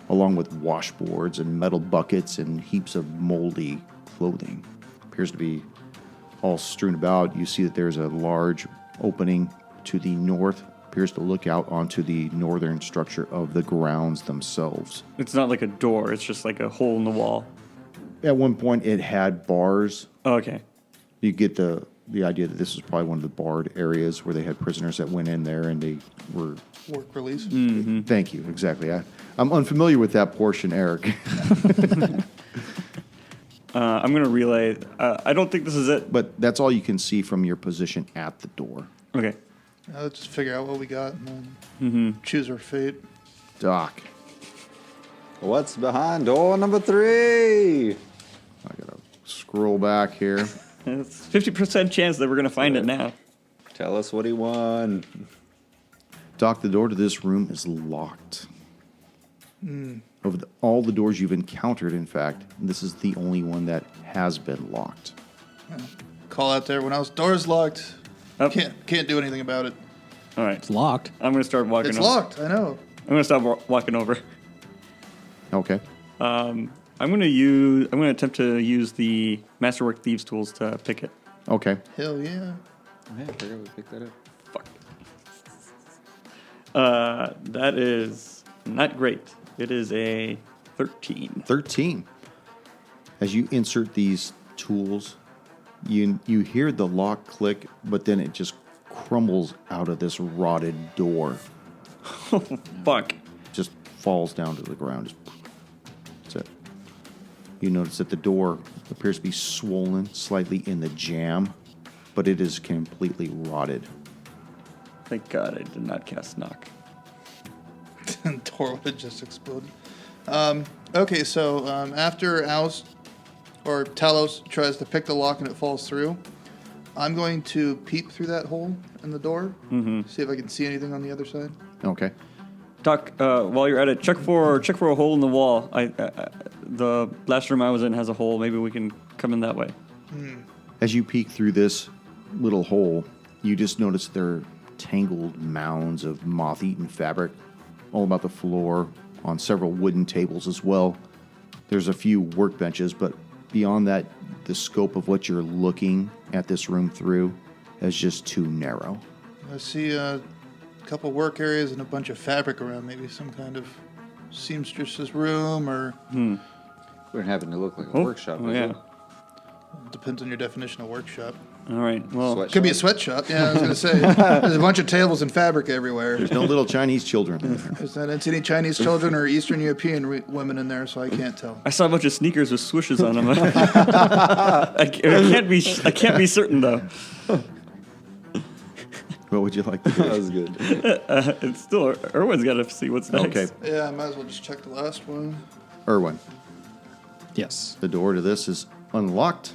along with washboards and metal buckets and heaps of moldy clothing. Appears to be all strewn about. You see that there's a large opening to the north. Appears to look out onto the northern structure of the grounds themselves. It's not like a door. It's just like a hole in the wall. At one point, it had bars. Oh, okay. You get the idea that this was probably one of the barred areas where they had prisoners that went in there and they were... Work release. Thank you, exactly. I'm unfamiliar with that portion, Eric. I'm gonna relay. I don't think this is it. But that's all you can see from your position at the door. Okay. Now let's just figure out what we got and then choose our fate. Doc, What's behind door number 3? I gotta scroll back here. It's 50% chance that we're gonna find it now. Tell us what he won. Doc, the door to this room is locked. Of all the doors you've encountered, in fact, this is the only one that has been locked. Call out to everyone else. Door's locked. Oh. Can't do anything about it. All right. It's locked. I'm gonna start walking. It's over. locked. I know. I'm gonna stop walking over. Okay. I'm gonna attempt to use the Masterwork Thieves tools to pick it. Okay. Hell yeah. Hey, I forgot we picked that up. Fuck. That is not great. It is a 13. 13. As you insert these tools, you hear the lock click, but then it just crumbles out of this rotted door. Fuck. Just falls down to the ground. That's it. You notice that the door appears to be swollen slightly in the jamb, but it is completely rotted. Thank God I did not cast knock. Door would have just exploded. Okay, so after Talos tries to pick the lock and it falls through, I'm going to peep through that hole in the door, see if I can see anything on the other side. Okay. Doc, while you're at it, check for a hole in the wall. The last room I was in has a hole. Maybe we can come in that way. As you peek through this little hole, you just notice there are tangled mounds of moth-eaten fabric all about the floor, on several wooden tables as well. There's a few workbenches, but beyond that, the scope of what you're looking at this room through is just too narrow. I see a couple work areas and a bunch of fabric around. Maybe some kind of seamstress's room, or Wouldn't happen to look like a workshop, does yeah. it? depends on your definition of workshop. All right. Well, Sweatshop. Could be a sweatshop. Yeah, I was going to say. There's a bunch of tables and fabric everywhere. There's no little Chinese children in there. I didn't see any Chinese children or Eastern European women in there, so I can't tell. I saw a bunch of sneakers with swooshes on them. I can't be certain though. What would you like to do? That was good. It's still Erwin's got to see what's next. Okay, Yeah, I might as well just check the last one. Erwin, Yes. the door to this is unlocked.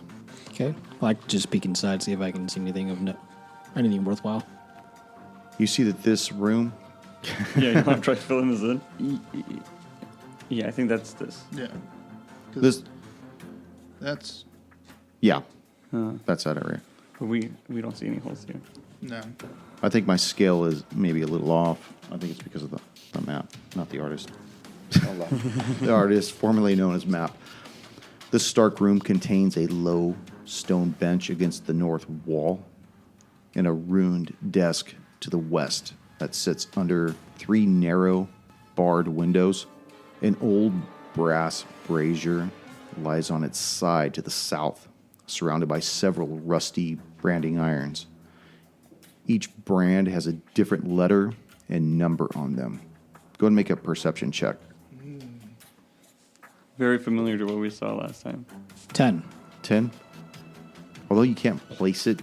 Okay. I like to just peek inside, see if I can see anything of anything worthwhile. You see that this room, Yeah, you want to try filling this in? Yeah, I think that's this. Yeah. 'Cause this, That's yeah, that's that area. But we don't see any holes here. no. I think my scale is maybe a little off. I think it's because of the map, not the artist. The artist, formerly known as Map. This stark room contains a low stone bench against the north wall and a ruined desk to the west that sits under 3 narrow barred windows. An old brass brazier lies on its side to the south, surrounded by several rusty branding irons. Each brand has a different letter and number on them. Go and make a perception check. Very familiar to what we saw last time. 10. 10. Although you can't place it,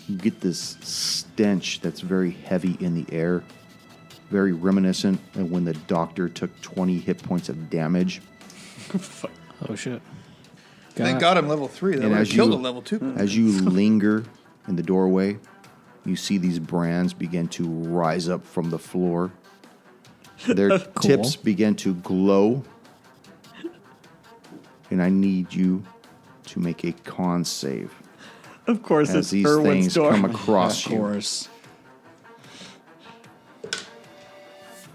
you get this stench that's very heavy in the air, very reminiscent of when the doctor took 20 hit points of damage. Oh, shit. Thank God I'm level 3. That And would have as killed you- a level 2. As you linger in the doorway, you see these brands begin to rise up from the floor. Their tips begin to glow. And I need you to make a con save Of course, as it's these Erwin's things door. come across Of you. course.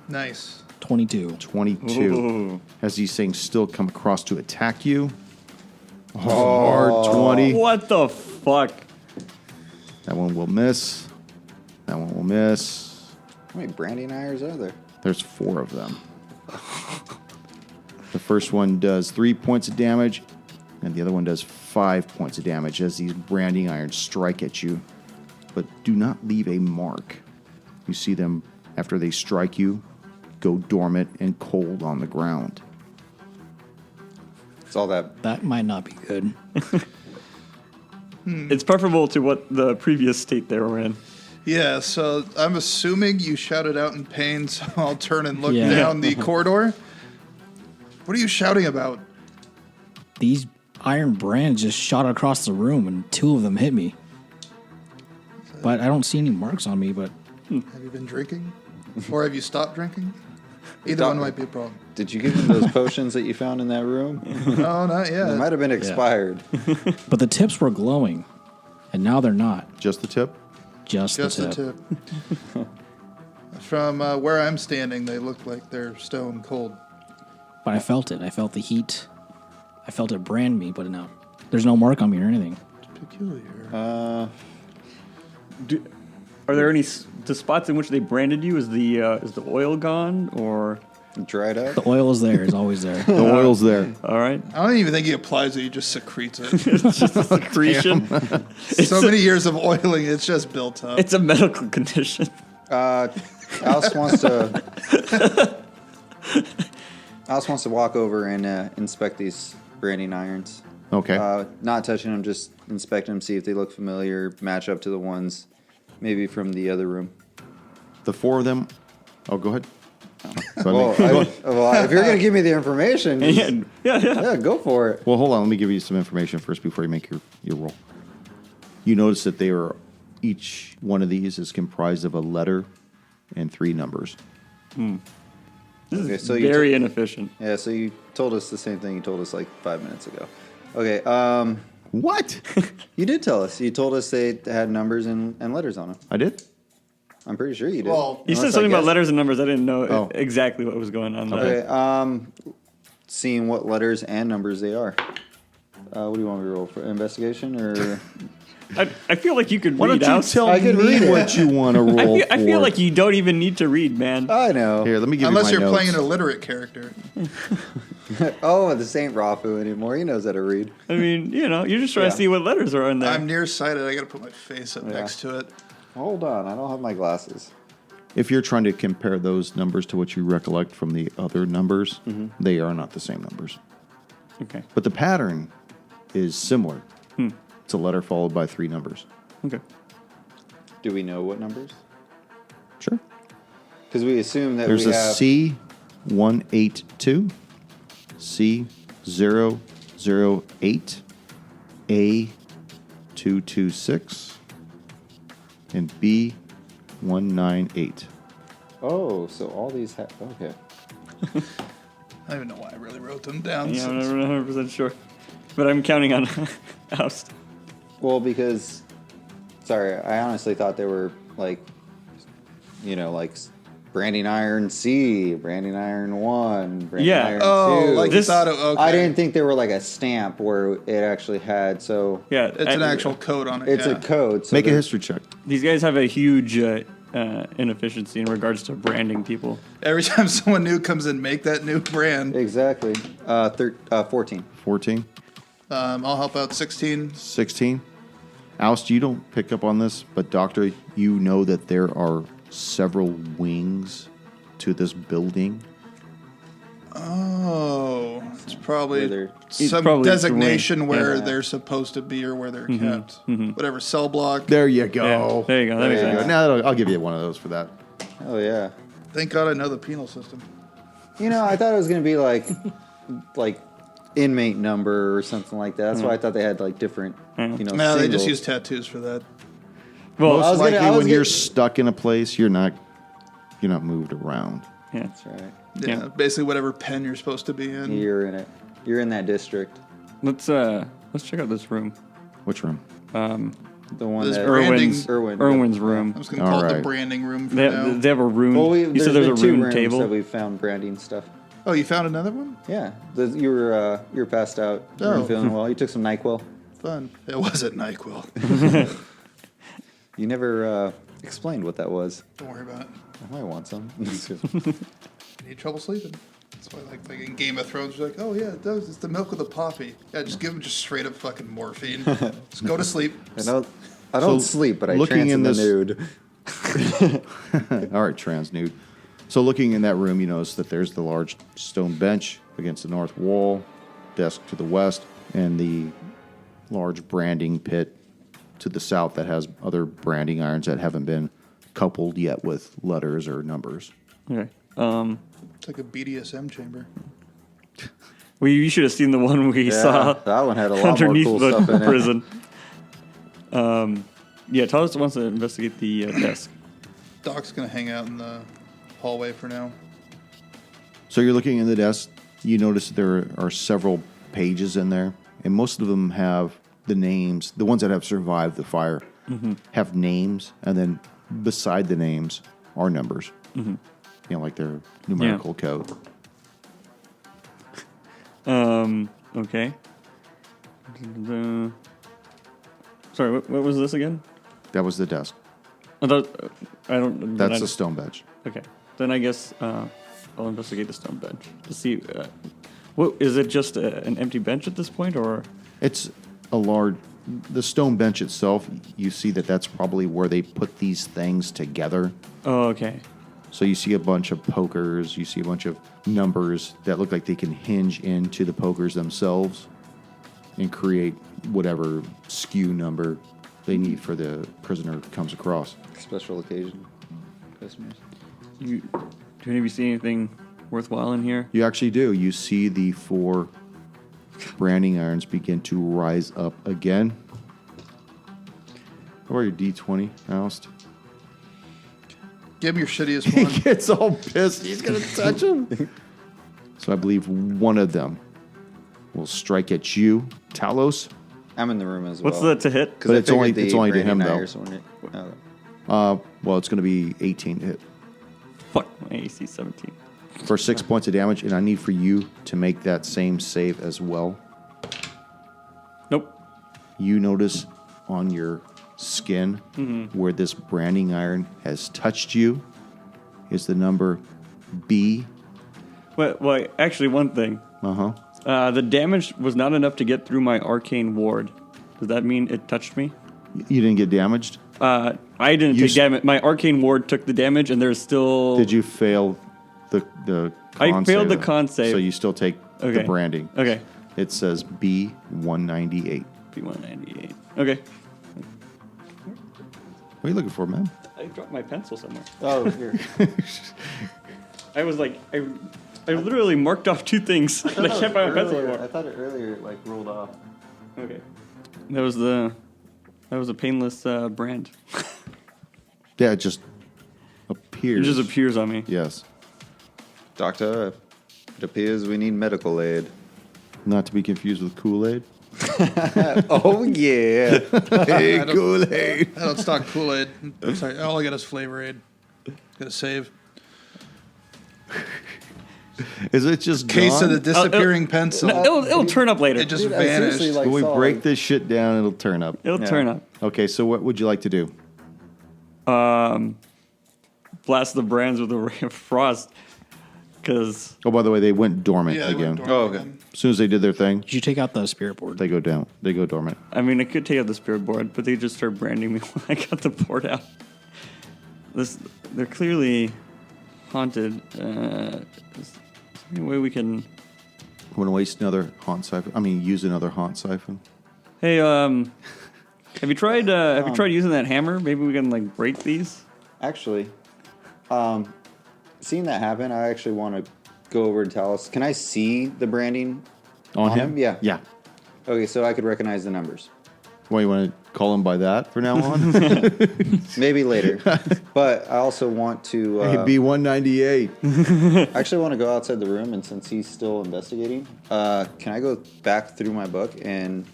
Nice. 22. 22. Ooh. As these things still come across to attack you. Hard 20. What the fuck? That one will miss. That one will miss. How many branding irons are there? There's 4 of them. The first one does 3 points of damage, and the other one does 5 points of damage as these branding irons strike at you, but do not leave a mark. You see them, after they strike you, go dormant and cold on the ground. It's all that. That might not be good. It's preferable to what the previous state they were in. Yeah, so I'm assuming you shouted out in pain, so I'll turn and look Yeah. down the corridor. What are you shouting about? These iron brands just shot across the room, and 2 of them hit me. But I don't see any marks on me, but Have you been drinking? Or have you stopped drinking? Either one might be a problem. Did you give him those potions that you found in that room? No, not They yet. might have been expired. but the tips were glowing, and now they're not. Just the tip? Just the a tip. tip. From where I'm standing, they look like they're stone cold. But I felt it. I felt the heat. I felt it brand me, but no. There's no mark on me or anything. Peculiar. Are there any the spots in which they branded you? Is the oil gone or? Dried up? The oil is there. It's always there. The oil's there. All right, I don't even think he applies it, he just secretes it. it's just a secretion. So many years of oiling, it's just built up. It's a medical condition. Alice wants to walk over and inspect these branding irons. Okay. Not touching them, just inspect them, see if they look familiar, match up to the ones maybe from the other room. The 4 of them. Oh, go ahead. Well, if you're going to give me the information, Yeah. go for it. Well, hold on. Let me give you some information first before you make your roll. You notice that each one of these is comprised of a letter and 3 numbers. This Okay, is so you very inefficient. Yeah, so you told us the same thing you told us like 5 minutes ago. Okay, What? you did tell us. You told us they had numbers and letters on them. I did? I'm pretty sure you did. Well, You said Unless I something about guessed. letters and numbers. I didn't know Oh. exactly what was going on. Okay, seeing what letters and numbers they are. What do you want me to roll for? Investigation or I feel like you could Why read don't you out. tell I can me read it. what you want to roll I feel for? like you don't even need to read, man. I know. Here, let me give Unless you you're my playing an notes. illiterate character. Oh, this ain't Rafu anymore. He knows how to read. I mean, you're just trying Yeah. to see what letters are in there. I'm nearsighted. I got to put my face up next to it. Hold on, I don't have my glasses. If you're trying to compare those numbers to what you recollect from the other numbers, they are not the same numbers. Okay. But the pattern is similar. It's a letter followed by 3 numbers. Okay. Do we know what numbers? Sure. Because we assume that There's we a have. C182, C008, A226, and B198. Oh, so all these have. Okay. I don't even know why I really wrote them down. Yeah, I'm not 100% sure. But I'm counting on Oust. Well, because. Sorry, I honestly thought they were like. Like branding iron C, branding iron 1, branding Yeah. iron 2. Oh, like This- you thought it. Okay. I didn't think they were like a stamp where it actually had. So Yeah. It's an actual code on it. it's yeah. a code. So Make a they're- history check. These guys have a huge inefficiency in regards to branding people. Every time someone new comes in, make that new brand. Exactly. 14. 14, I'll help out 16. 16. Oust, you don't pick up on this, but Doctor, you know that there are several wings to this building. Oh, it's probably Where they're- some probably designation it's the wing. where Yeah. they're supposed to be or where they're kept. Whatever cell block. There you go. Yeah, there you go. That makes There you sense. go. Now I'll give you one of those for that. Oh yeah. Thank God I know the penal system. I thought it was gonna be like inmate number or something like that. That's why I thought they had like different. No, they just singles. use tattoos for that. Well, Most I was gonna- likely, I was when you're gonna- stuck in a place, you're not moved around. yeah. That's right. Yeah, basically whatever pen you're supposed to be in. You're in it. You're in that district. Let's check out this room. Which room? The one This that branding- Irwin's room. I'm just going to call it the Alright. branding room for They now. have, they have a room. Well, you said there's a been 2 room rooms table. that we found branding stuff. Oh, you found another one? Yeah, you were passed out. You Oh. weren't feeling well. You took some NyQuil. Fun. It wasn't NyQuil. You never explained what that was. Don't worry about it. I might want some. You need trouble sleeping. That's why, like in Game of Thrones, you're like, oh yeah, it does. It's the milk of the poppy. Yeah, just give them just straight up fucking morphine. Just go to sleep. I don't So, sleep, but I looking trance in in the this- nude. All right, trans nude. So looking in that room, you notice that there's the large stone bench against the north wall, desk to the west, and the large branding pit to the south that has other branding irons that haven't been coupled yet with letters or numbers. Okay. It's like a BDSM chamber. Well, you should have seen the one we saw that one had a lot more underneath cool the stuff in it. prison. Yeah, Talos wants to investigate the desk. Doc's gonna hang out in the hallway for now. So you're looking in the desk. You notice there are several pages in there, and most of them have the names. The ones that have survived the fire have names, and then beside the names are numbers. Like their numerical code. Okay. Sorry, what was this again? That was the desk. I thought I don't. That's the stone bench. Okay, then I guess I'll investigate the stone bench to see. What is it? Just an empty bench at this point, or? It's a large. The stone bench itself, you see that that's probably where they put these things together. Oh, okay. So you see a bunch of pokers, you see a bunch of numbers that look like they can hinge into the pokers themselves and create whatever skew number they need for the prisoner comes across. Special occasion customers. Do any of you see anything worthwhile in here? You actually do. You see the 4 branding irons begin to rise up again. How about your D20, Oust? Give him your shittiest He one. gets all pissed. He's going to touch him. So I believe one of them will strike at you, Talos. I'm in the room as What's well. the to hit? But it's only to him, though. Well, it's going to be 18 to hit. Fuck, my AC 17. For 6 points of damage, and I need for you to make that same save as well. Nope. You notice on your skin where this branding iron has touched you is the number B. Well, actually, one thing. The damage was not enough to get through my arcane ward. Does that mean it touched me? You didn't get damaged? I didn't take damage. My arcane ward took the damage, and there's still... Did you fail the con I failed save, the con save. So you still take the Okay. branding. Okay. It says B198. P198. Okay. What are you looking for, man? I dropped my pencil somewhere. Oh, here. I was like... I literally marked off 2 things. I can't find my pencil anymore. I thought it earlier rolled off. Okay. That was a painless brand. Yeah, it just It appears. just appears on me. Yes. Doctor, it appears we need medical aid. Not to be confused with Kool-Aid. Oh, yeah. Hey, Kool-Aid. I don't stock Kool-Aid. Sorry, all I got is Flavor Aid. Got to save. Is it just Case gone? of the disappearing pencil. No, it'll turn up later. It just Dude, I vanished. seriously, When we saw, break this shit down, it'll turn up. It'll turn up. Okay, so what would you like to do? Blast the brands with a ray of frost. Because Oh, by the way, they went dormant Yeah, they again. went dormant Oh, okay. again. As soon as they did their thing, Did you take out the spirit board? they go down. They go dormant. I mean, I could take out the spirit board, but they just started branding me when I got the board out. They're clearly haunted. Is there any way we can? Want to waste another haunt siphon? I mean, use another haunt siphon? Hey, have you tried using that hammer? Maybe we can break these. Actually, seeing that happen, I actually want to go over to Talos. Can I see the branding On him? Yeah. Yeah. Okay, so I could recognize the numbers. Well, you want to call him by that from now on? Maybe later. But I also want to... Hey, B198. I actually want to go outside the room, and since he's still investigating, can I go back through my book and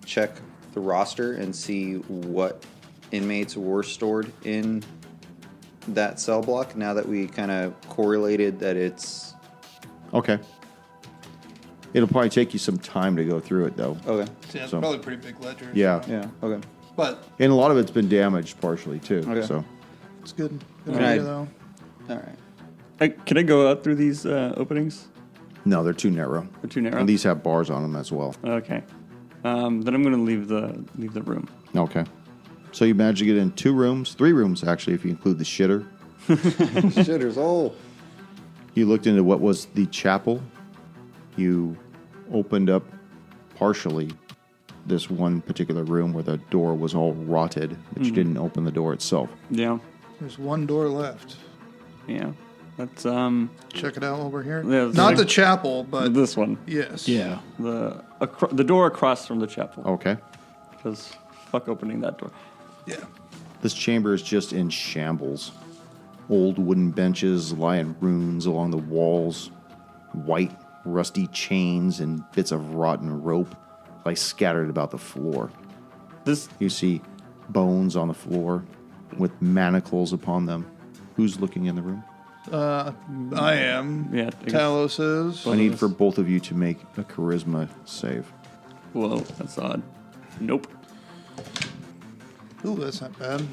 check the roster and see what inmates were stored in that cell block now that we kind of correlated that it's... Okay. It'll probably take you some time to go through it, though. Okay. Yeah, it's So- probably pretty big ledger. Yeah. Yeah, okay. But And a lot of it's been damaged partially, too. Okay. So it's good. Good Can idea, I- though. All right. Can I go out through these openings? no, they're too narrow. They're too narrow. And these have bars on them as well. Okay. Then I'm gonna leave the room. Okay. So you managed to get in 3 rooms, actually, if you include the shitter. Shitters, oh. You looked into what was the chapel. You opened up partially this one particular room where the door was all rotted, but you didn't open the door itself. Yeah. There's one door left. Yeah. That's Check it out while we're here. Yeah, it's Not like- the chapel, but this one. yes. Yeah. The door across from the chapel. Okay. Because fuck opening that door. Yeah. This chamber is just in shambles. Old wooden benches lie in ruins along the walls. White, rusty chains and bits of rotten rope lie scattered about the floor. This You see bones on the floor with manacles upon them. Who's looking in the room? I am. Yeah, I guess- Talos is. I need for both of you to make a charisma save. Whoa, that's odd. Nope. Ooh, that's not bad.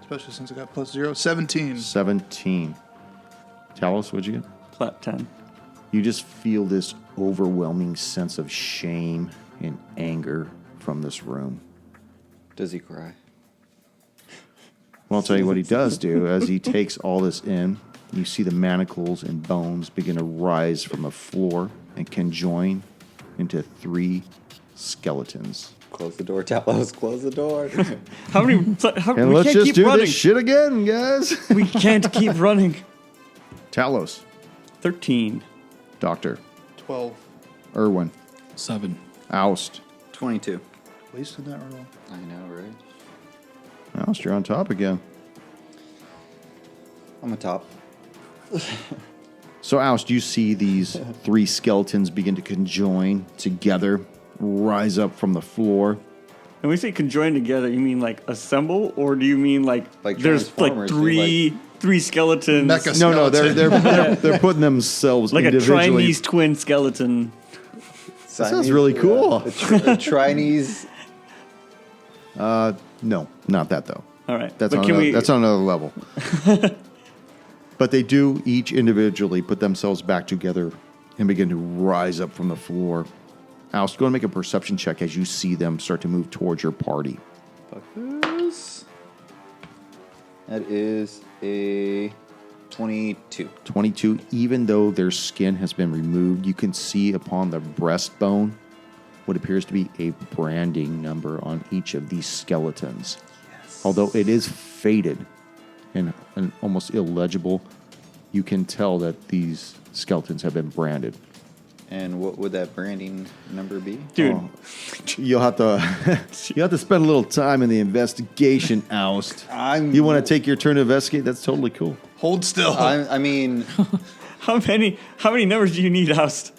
Especially since I got +0. 17. 17. Talos, what'd you get? Plat 10. You just feel this overwhelming sense of shame and anger from this room. Does he cry? Well, I'll tell you what he does do. As he takes all this in, you see the manacles and bones begin to rise from the floor and conjoin into 3 skeletons. Close the door, Talos. Close the door. How many? And We let's can't just keep do running. this shit again, guys. We can't keep running. Talos, 13. Doctor, 12. Irwin, 7. Oust. 22. Wasted that roll. I know, right? Oust, you're on top again. I'm a top. So, Oust, you see these 3 skeletons begin to conjoin together, rise up from the floor. And we say conjoin together, you mean assemble, or do you mean Like there's Transformers, three skeletons, Mecha No, skeleton. they're putting themselves like a individually. Trinese twin skeleton? That sounds really cool. A Trinese. No, not that though. All right. That's but on that's on another level. But they do each individually put themselves back together and begin to rise up from the floor. Alice, go and make a perception check as you see them start to move towards your party. Fuckers. That is a 22. 22, even though their skin has been removed, you can see upon the breastbone what appears to be a branding number on each of these skeletons. Yes. Although it is faded and almost illegible, you can tell that these skeletons have been branded. And what would that branding number be? Dude. You'll have to spend a little time in the investigation, Oust. You want to take your turn to investigate? That's totally cool. Hold still. I mean, How many numbers do you need, Oust?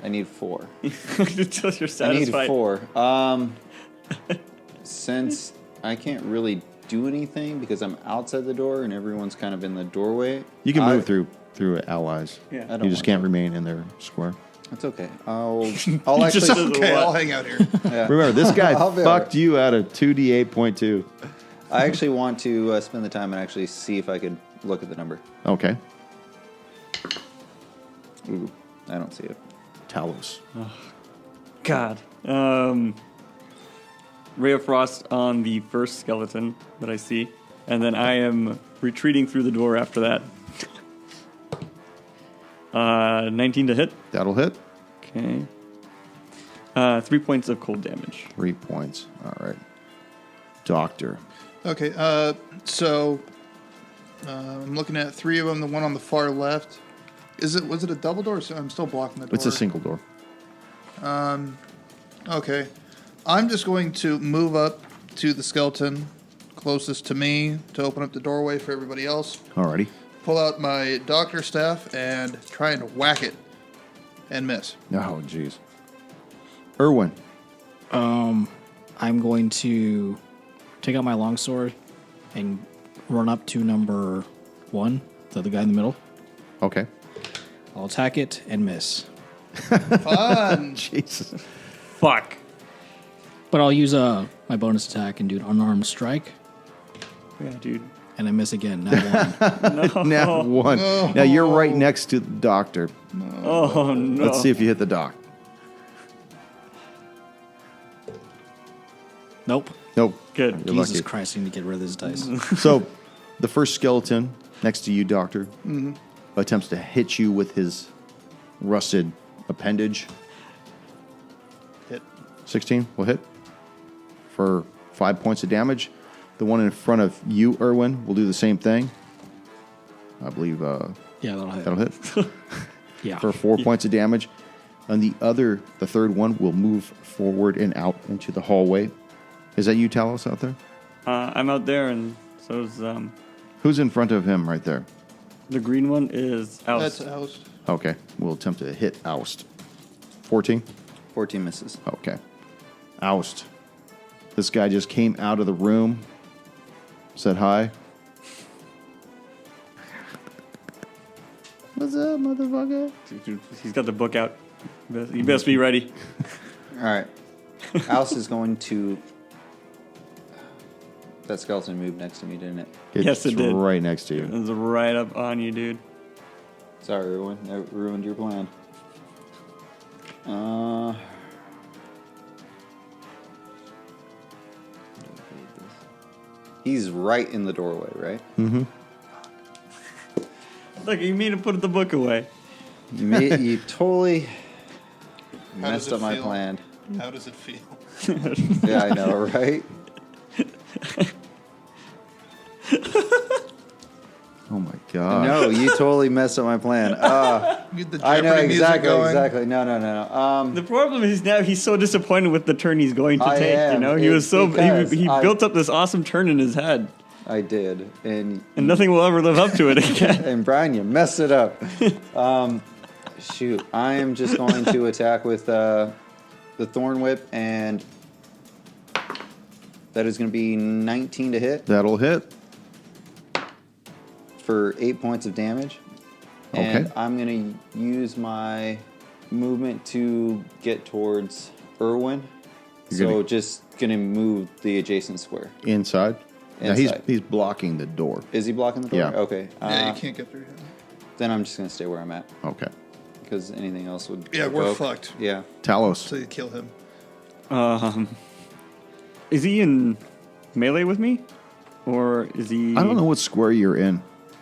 I need 4. Until you're satisfied. I need 4. Since I can't really do anything because I'm outside the door and everyone's kind of in the doorway. You can move through allies. Yeah. I don't You just want can't to. remain in their square. That's okay. I'll actually. just- Okay, I'll hang out here. Yeah. Remember, this guy I'll be fucked you out of 2d8.2. I actually want to spend the time and actually see if I could look at the number. Okay. Ooh, I don't see it. Talos. God. Ray of Frost on the first skeleton that I see, and then I am retreating through the door after that. 19 to hit. That'll hit. Okay. 3 points of cold damage. 3 points. All right. Doctor. Okay, so I'm looking at 3 of them. The one on the far left. Was it a double door? So I'm still blocking the door. It's a single door. Okay. I'm just going to move up to the skeleton closest to me to open up the doorway for everybody else. Alrighty. Pull out my doctor staff and try and whack it and miss. Oh, jeez. Irwin. I'm going to take out my longsword and run up to number 1, the guy in the middle. Okay. I'll attack it and miss. Fun. Jesus. Fuck. But I'll use my bonus attack and do an unarmed strike, Yeah, dude. and I miss again. Now 1. Now 1. Now you're right next to the doctor. Oh, no. Let's see if you hit the doc. Nope. Nope. Good. You're Jesus lucky. Christ, I need to get rid of this dice. So, the first skeleton next to you, Doctor, attempts to hit you with his rusted appendage. Hit. 16 will hit for 5 points of damage. The one in front of you, Irwin, will do the same thing. I believe Yeah, that'll hit. that'll hit Yeah. for 4 points of damage. And the third one, will move forward and out into the hallway. Is that you, Talos, out there? I'm out there, and so is Who's in front of him right there? the green one is out. That's a house. Okay, we'll attempt to hit Oust. 14? 14 misses. Okay. Oust. This guy just came out of the room, said hi. What's up, motherfucker? Dude, he's got the book out. You best be ready. All right. Alice is going to. That skeleton moved next to me, didn't it? Yes, it It's did. right next to you. It's right up on you, dude. Sorry, everyone. That ruined your plan. He's right in the doorway, right? Look, you mean to put the book away. You totally How does messed it up my feel? plan. How does it feel? Yeah, I know, right? Oh my god. No, you totally messed up my plan. Get the I know Jeopardy music exactly, going. exactly. No. The problem is now he's so disappointed with the turn he's going to I take. am. You know, he It's was so because he I- built up this awesome turn in his head, I did, and nothing will ever live up to it again. and Brian, you messed it up. Shoot, I am just going to attack with the Thorn Whip, and that is going to be 19 to hit That'll hit. for 8 points of damage. Okay. And I'm going to use my movement to get towards Irwin So just gonna move the adjacent square. Inside? Now Inside. he's blocking the door. Is he blocking the door? Yeah. Okay. Yeah, you can't get through him. Then I'm just gonna stay where I'm at Okay. because anything else would. Yeah, we're provoke. fucked. Yeah. Talos. So you kill him. Is he in melee with me, or is he? I don't know what square you're in.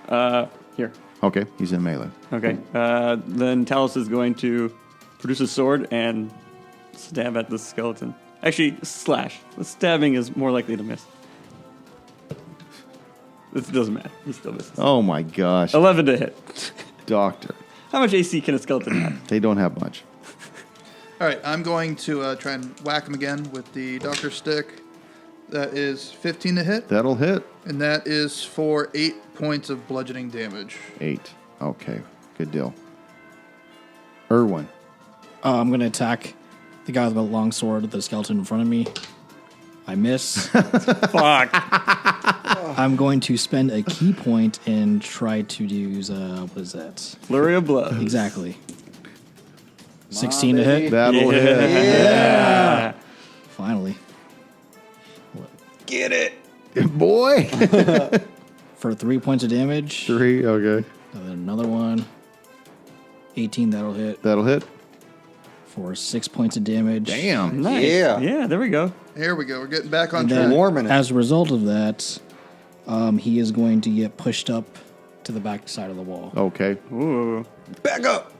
Here. Okay, he's in melee. Okay. Then Talos is going to produce a sword and stab at the skeleton. Actually, slash. The stabbing is more likely to miss. It doesn't matter. He still misses. Oh my gosh. 11 to hit. Doctor. How much AC can a skeleton have? They don't have much. All right, I'm going to try and whack him again with the doctor stick. That is 15 to hit, That'll hit. and that is for 8 points of bludgeoning damage. 8. Okay, good deal. Irwin. I'm going to attack the guy with the long sword, the skeleton in front of me. I miss. Fuck. I'm going to spend a key point and try to use, what is that? Flurry of blood. Exactly. 16 to hit. That'll hit. Yeah. Finally. Get it. Boy. For 3 points of damage. 3, okay. And then another one. 18, that'll hit. That'll hit. For 6 points of damage. Damn. Nice. Yeah. Yeah, there we go. Here we go. We're getting back on And track. then, Warming it. as a result of that, he is going to get pushed up to the back side of the wall. Okay. Ooh. Back up.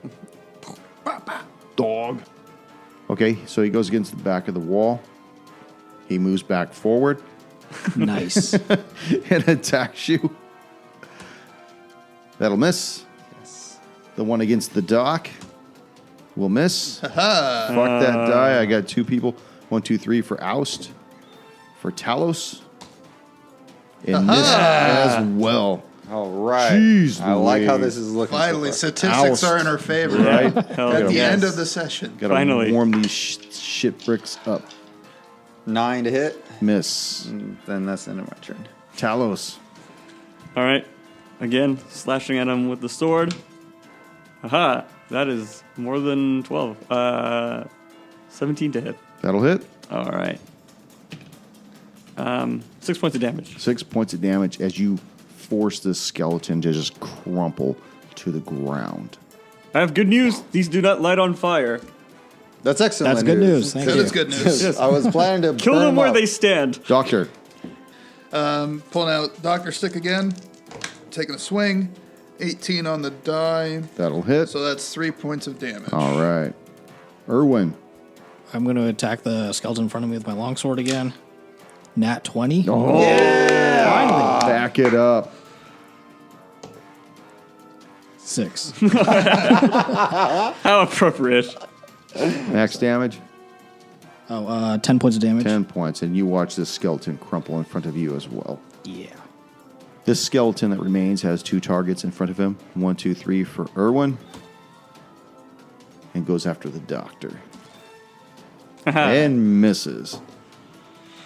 Dog. Okay, so he goes against the back of the wall. He moves back forward Nice. and attacks you. That'll miss. Yes. The one against the dock will miss. Fuck that die. I got 2 people. 1, 2, 3 for oust. For Talos. And miss as well. All right. Jeez I like how Louise. this is looking. Finally, so far. statistics Oust. are in our favor. Right? Hell At the yes. end of the session. Gotta Finally. warm these shit bricks up. 9 to hit. Miss. Then that's the end of my turn. Talos. All right. Again, slashing at him with the sword. Aha. That is more than 12. 17 to hit. That'll hit. All right. 6 points of damage. 6 points of damage as you force this skeleton to just crumple to the ground. I have good news. These do not light on fire. That's excellent. That's good news. Thank That you. is good news. Yes. I was planning to Kill burn them where up. they stand. Doctor. Pulling out doctor stick again. Taking a swing. 18 on the die. That'll hit. So that's 3 points of damage. All right. Irwin. I'm going to attack the skeleton in front of me with my longsword again. Nat 20. Oh, yeah. Back it up. 6. How appropriate. Max damage. 10 points of damage. 10 points. And you watch this skeleton crumple in front of you as well. Yeah. This skeleton that remains has 2 targets in front of him. 1, 2, 3 for Irwin. And goes after the doctor. And misses.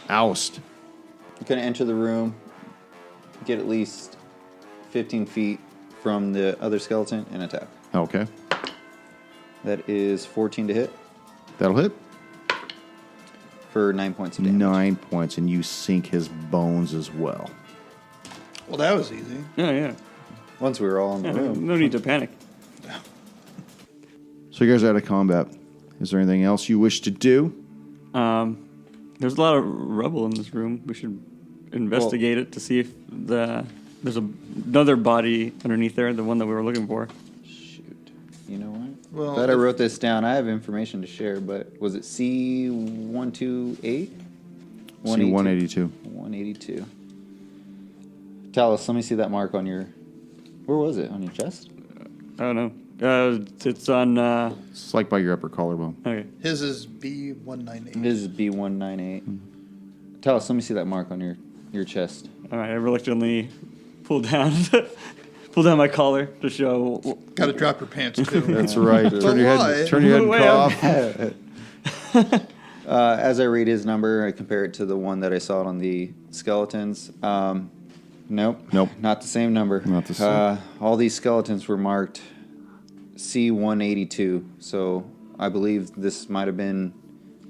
Oust. I'm going to enter the room, get at least 15 feet from the other skeleton, and attack. Okay. That is 14 to hit That'll hit. for 9 points of damage. 9 points. And you sink his bones as well. Well, that was easy. Yeah. Once we were all in the Yeah, room. no need to panic. So you guys are out of combat. Is there anything else you wish to do? There's a lot of rubble in this room. We should investigate it to see if there's another body underneath there, the one that we were looking for. Shoot. You know what? Well, Glad I wrote this down. I have information to share, but was it C128? C-182. 182. Talos, let me see that mark on your... Where was it? On your chest? I don't know. It's on. It's like by your upper collarbone. Okay. His is B198. His is B198. Talos, let me see that mark on your chest. All right. I reluctantly pull down my collar to show. Got to drop your pants too. That's right. Turn your why? head and Way cough. As I read his number, I compare it to the one that I saw on the skeletons. Nope. Nope. Not the same number. Not the same. All these skeletons were marked C182. So I believe this might have been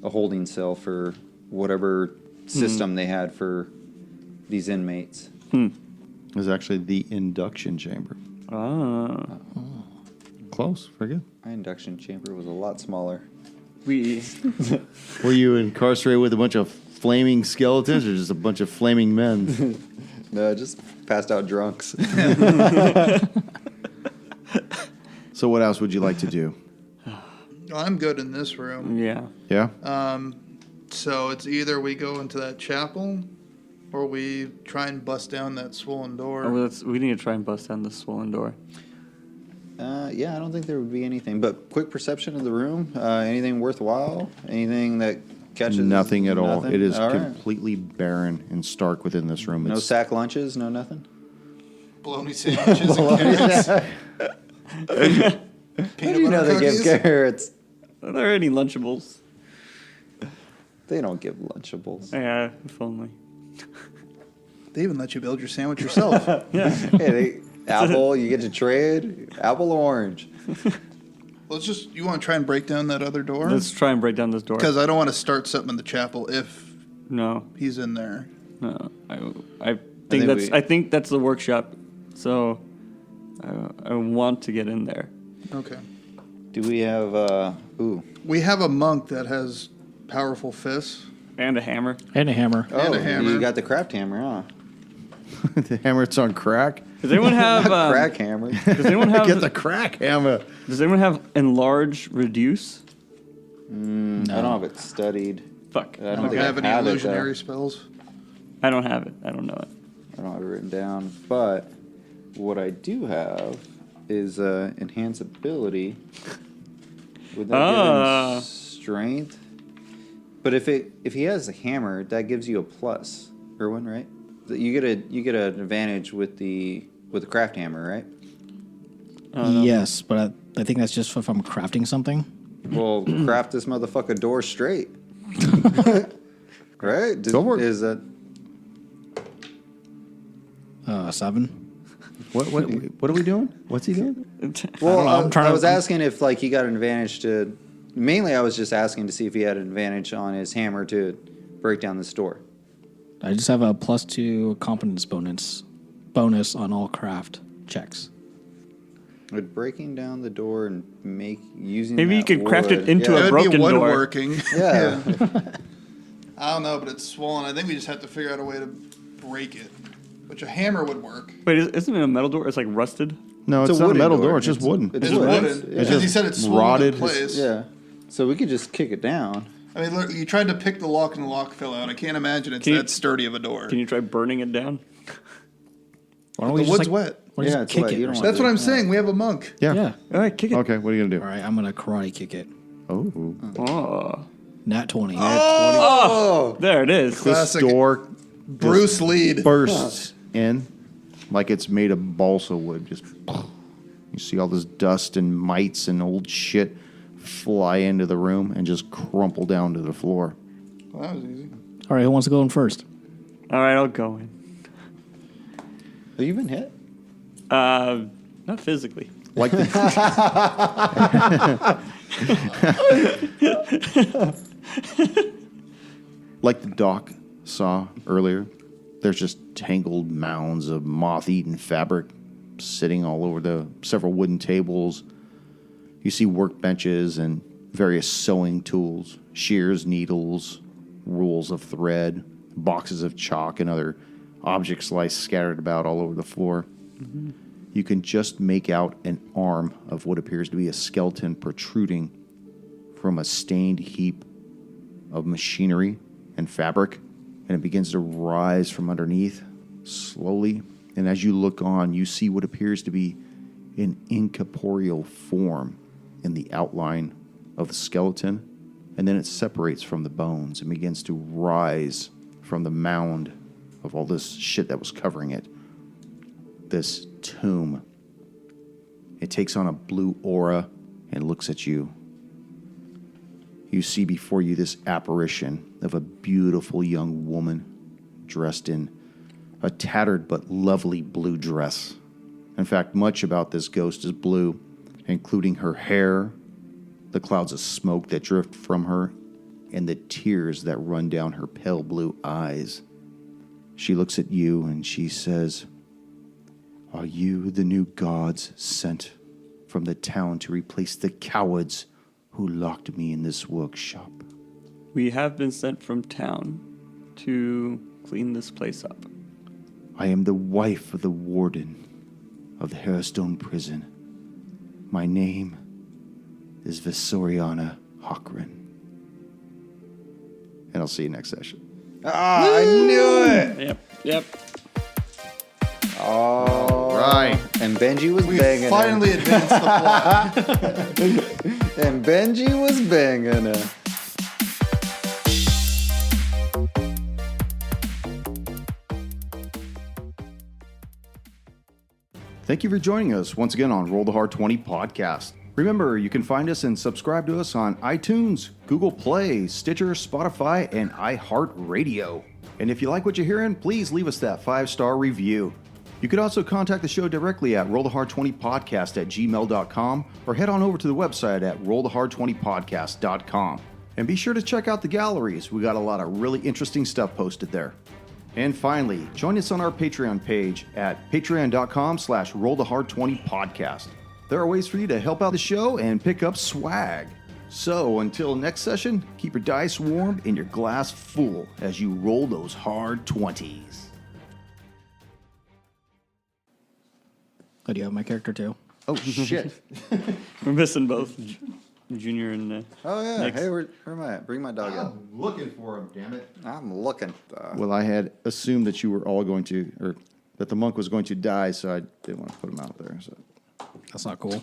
a holding cell for whatever system they had for these inmates. It was actually the induction chamber. Ah. Close. Very good. My induction chamber was a lot smaller. We. Were you incarcerated with a bunch of flaming skeletons or just a bunch of flaming men? No, just passed out drunks. So what else would you like to do? I'm good in this room. Yeah. Yeah? So it's either we go into that chapel or we try and bust down that swollen door. Oh, we need to try and bust down this swollen door. Yeah, I don't think there would be anything. But quick perception of the room. Anything worthwhile? Anything that catches? Nothing at all. Nothing? It is All right. completely barren and stark within this room. No It's sack lunches. No nothing. Bologna sandwiches and carrots. Peanut You know butter they give cookies. carrots. Are there any Lunchables? They don't give Lunchables. Yeah, if only. They even let you build your sandwich yourself. Hey, apple. You get to trade apple or orange. You want to try and break down that other door? Let's try and break down this door. Because I don't want to start something in the chapel if No, he's in there. no. I think that's the workshop. So I want to get in there. Okay. Do we have? We have a monk that has powerful fists. And a hammer. And a hammer. And a hammer. You got the craft hammer, huh? the hammer it's on crack. Does anyone have Crack hammer. Does anyone have Get the crack hammer. Does anyone have enlarge reduce? I don't have it studied. Fuck. I I don't don't think have any I have it, illusionary though. spells. I don't have it. I don't know it. I don't have it written down. But what I do have is enhance ability. Would that give him strength? But if he has a hammer, that gives you a plus. Erwin, right? You get an advantage with the craft hammer, right? Yes, but I think that's just if I'm crafting something. Well, craft this motherfucker door straight. Right? Go for it. Is that 7. What are we doing? What's he doing? well? know, I'm trying I to- was asking if like he got an advantage to. Mainly, I was just asking to see if he had an advantage on his hammer to break down this door. I just have a +2 competence bonus on all craft checks. Would breaking down the door and using Maybe you that could craft it wood- into It a would be broken door. woodworking. Yeah. I don't know, but it's swollen. I think we just have to figure out a way to break it. Which a hammer would work. Wait, isn't it a metal door? It's like rusted. No, It's it's a not a wooden metal door. door. It's just It's- wooden. it's It's wood. wooden. It's Because just he said it's swollen rotted. in place. Yeah. So we could just kick it down. I mean, look, you tried to pick the lock and the lock fell out. I can't imagine it's Can you- that sturdy of a door. Can you try burning it down? Why don't The we wood's just wet. why don't we Yeah, just it's kick wet. it? You or don't something? That's what I'm saying. We have a monk. Yeah. Yeah. All right, kick it. Okay, what are you going to do? All right, I'm gonna karate kick it. Oh. Oh, Nat 20. there it is. This Classic door Bruce Lead. bursts in like it's made of balsa wood. Just you see all this dust and mites and old shit fly into the room and just crumple down to the floor. Well, that was easy. All right, who wants to go in first? All right, I'll go in. Have you been hit? Not physically. Like the, like the doc saw earlier, there's just tangled mounds of moth-eaten fabric sitting all over the several wooden tables. You see workbenches and various sewing tools, shears, needles, rolls of thread, boxes of chalk, and other objects lie scattered about all over the floor. Mm-hmm. You can just make out an arm of what appears to be a skeleton protruding from a stained heap of machinery and fabric, and it begins to rise from underneath slowly. And as you look on, you see what appears to be an incorporeal form in the outline of the skeleton, and then it separates from the bones and begins to rise from the mound of all this shit that was covering it. This tomb. It takes on a blue aura and looks at you. You see before you this apparition of a beautiful young woman dressed in a tattered but lovely blue dress. In fact, much about this ghost is blue, including her hair, the clouds of smoke that drift from her, and the tears that run down her pale blue eyes. She looks at you and she says, "Are you the new gods sent from the town to replace the cowards who locked me in this workshop?" We have been sent from town to clean this place up. "I am the wife of the warden of the Harrowstone prison. My name is Visoriana Hockren." And I'll see you next session. I knew it. Yep. All Right. And Benji was banging Finally advanced the plot. her. And Benji was banging her. Thank you for joining us once again on Roll the Hard 20 podcast. Remember, you can find us and subscribe to us on iTunes, Google Play, Stitcher, Spotify, and iHeart Radio. And if you like what you're hearing, please leave us that 5-star review. You could also contact the show directly at rollthehard20podcast@gmail.com or head on over to the website at rollthehard20podcast.com. And be sure to check out the galleries. We got a lot of really interesting stuff posted there. And finally, join us on our Patreon page at patreon.com/rollthehard20podcast. There are ways for you to help out the show and pick up swag. So until next session, keep your dice warm and your glass full as you roll those hard 20s. Oh, do you have my character too? Oh, shit. We're missing both Junior and Oh, yeah. Next. Hey, where am I at? Bring my dog out. Looking for him, damn it. I'm looking. Well, I had assumed that you were all going to, or that the monk was going to die, so I didn't want to put him out there. So. That's not cool.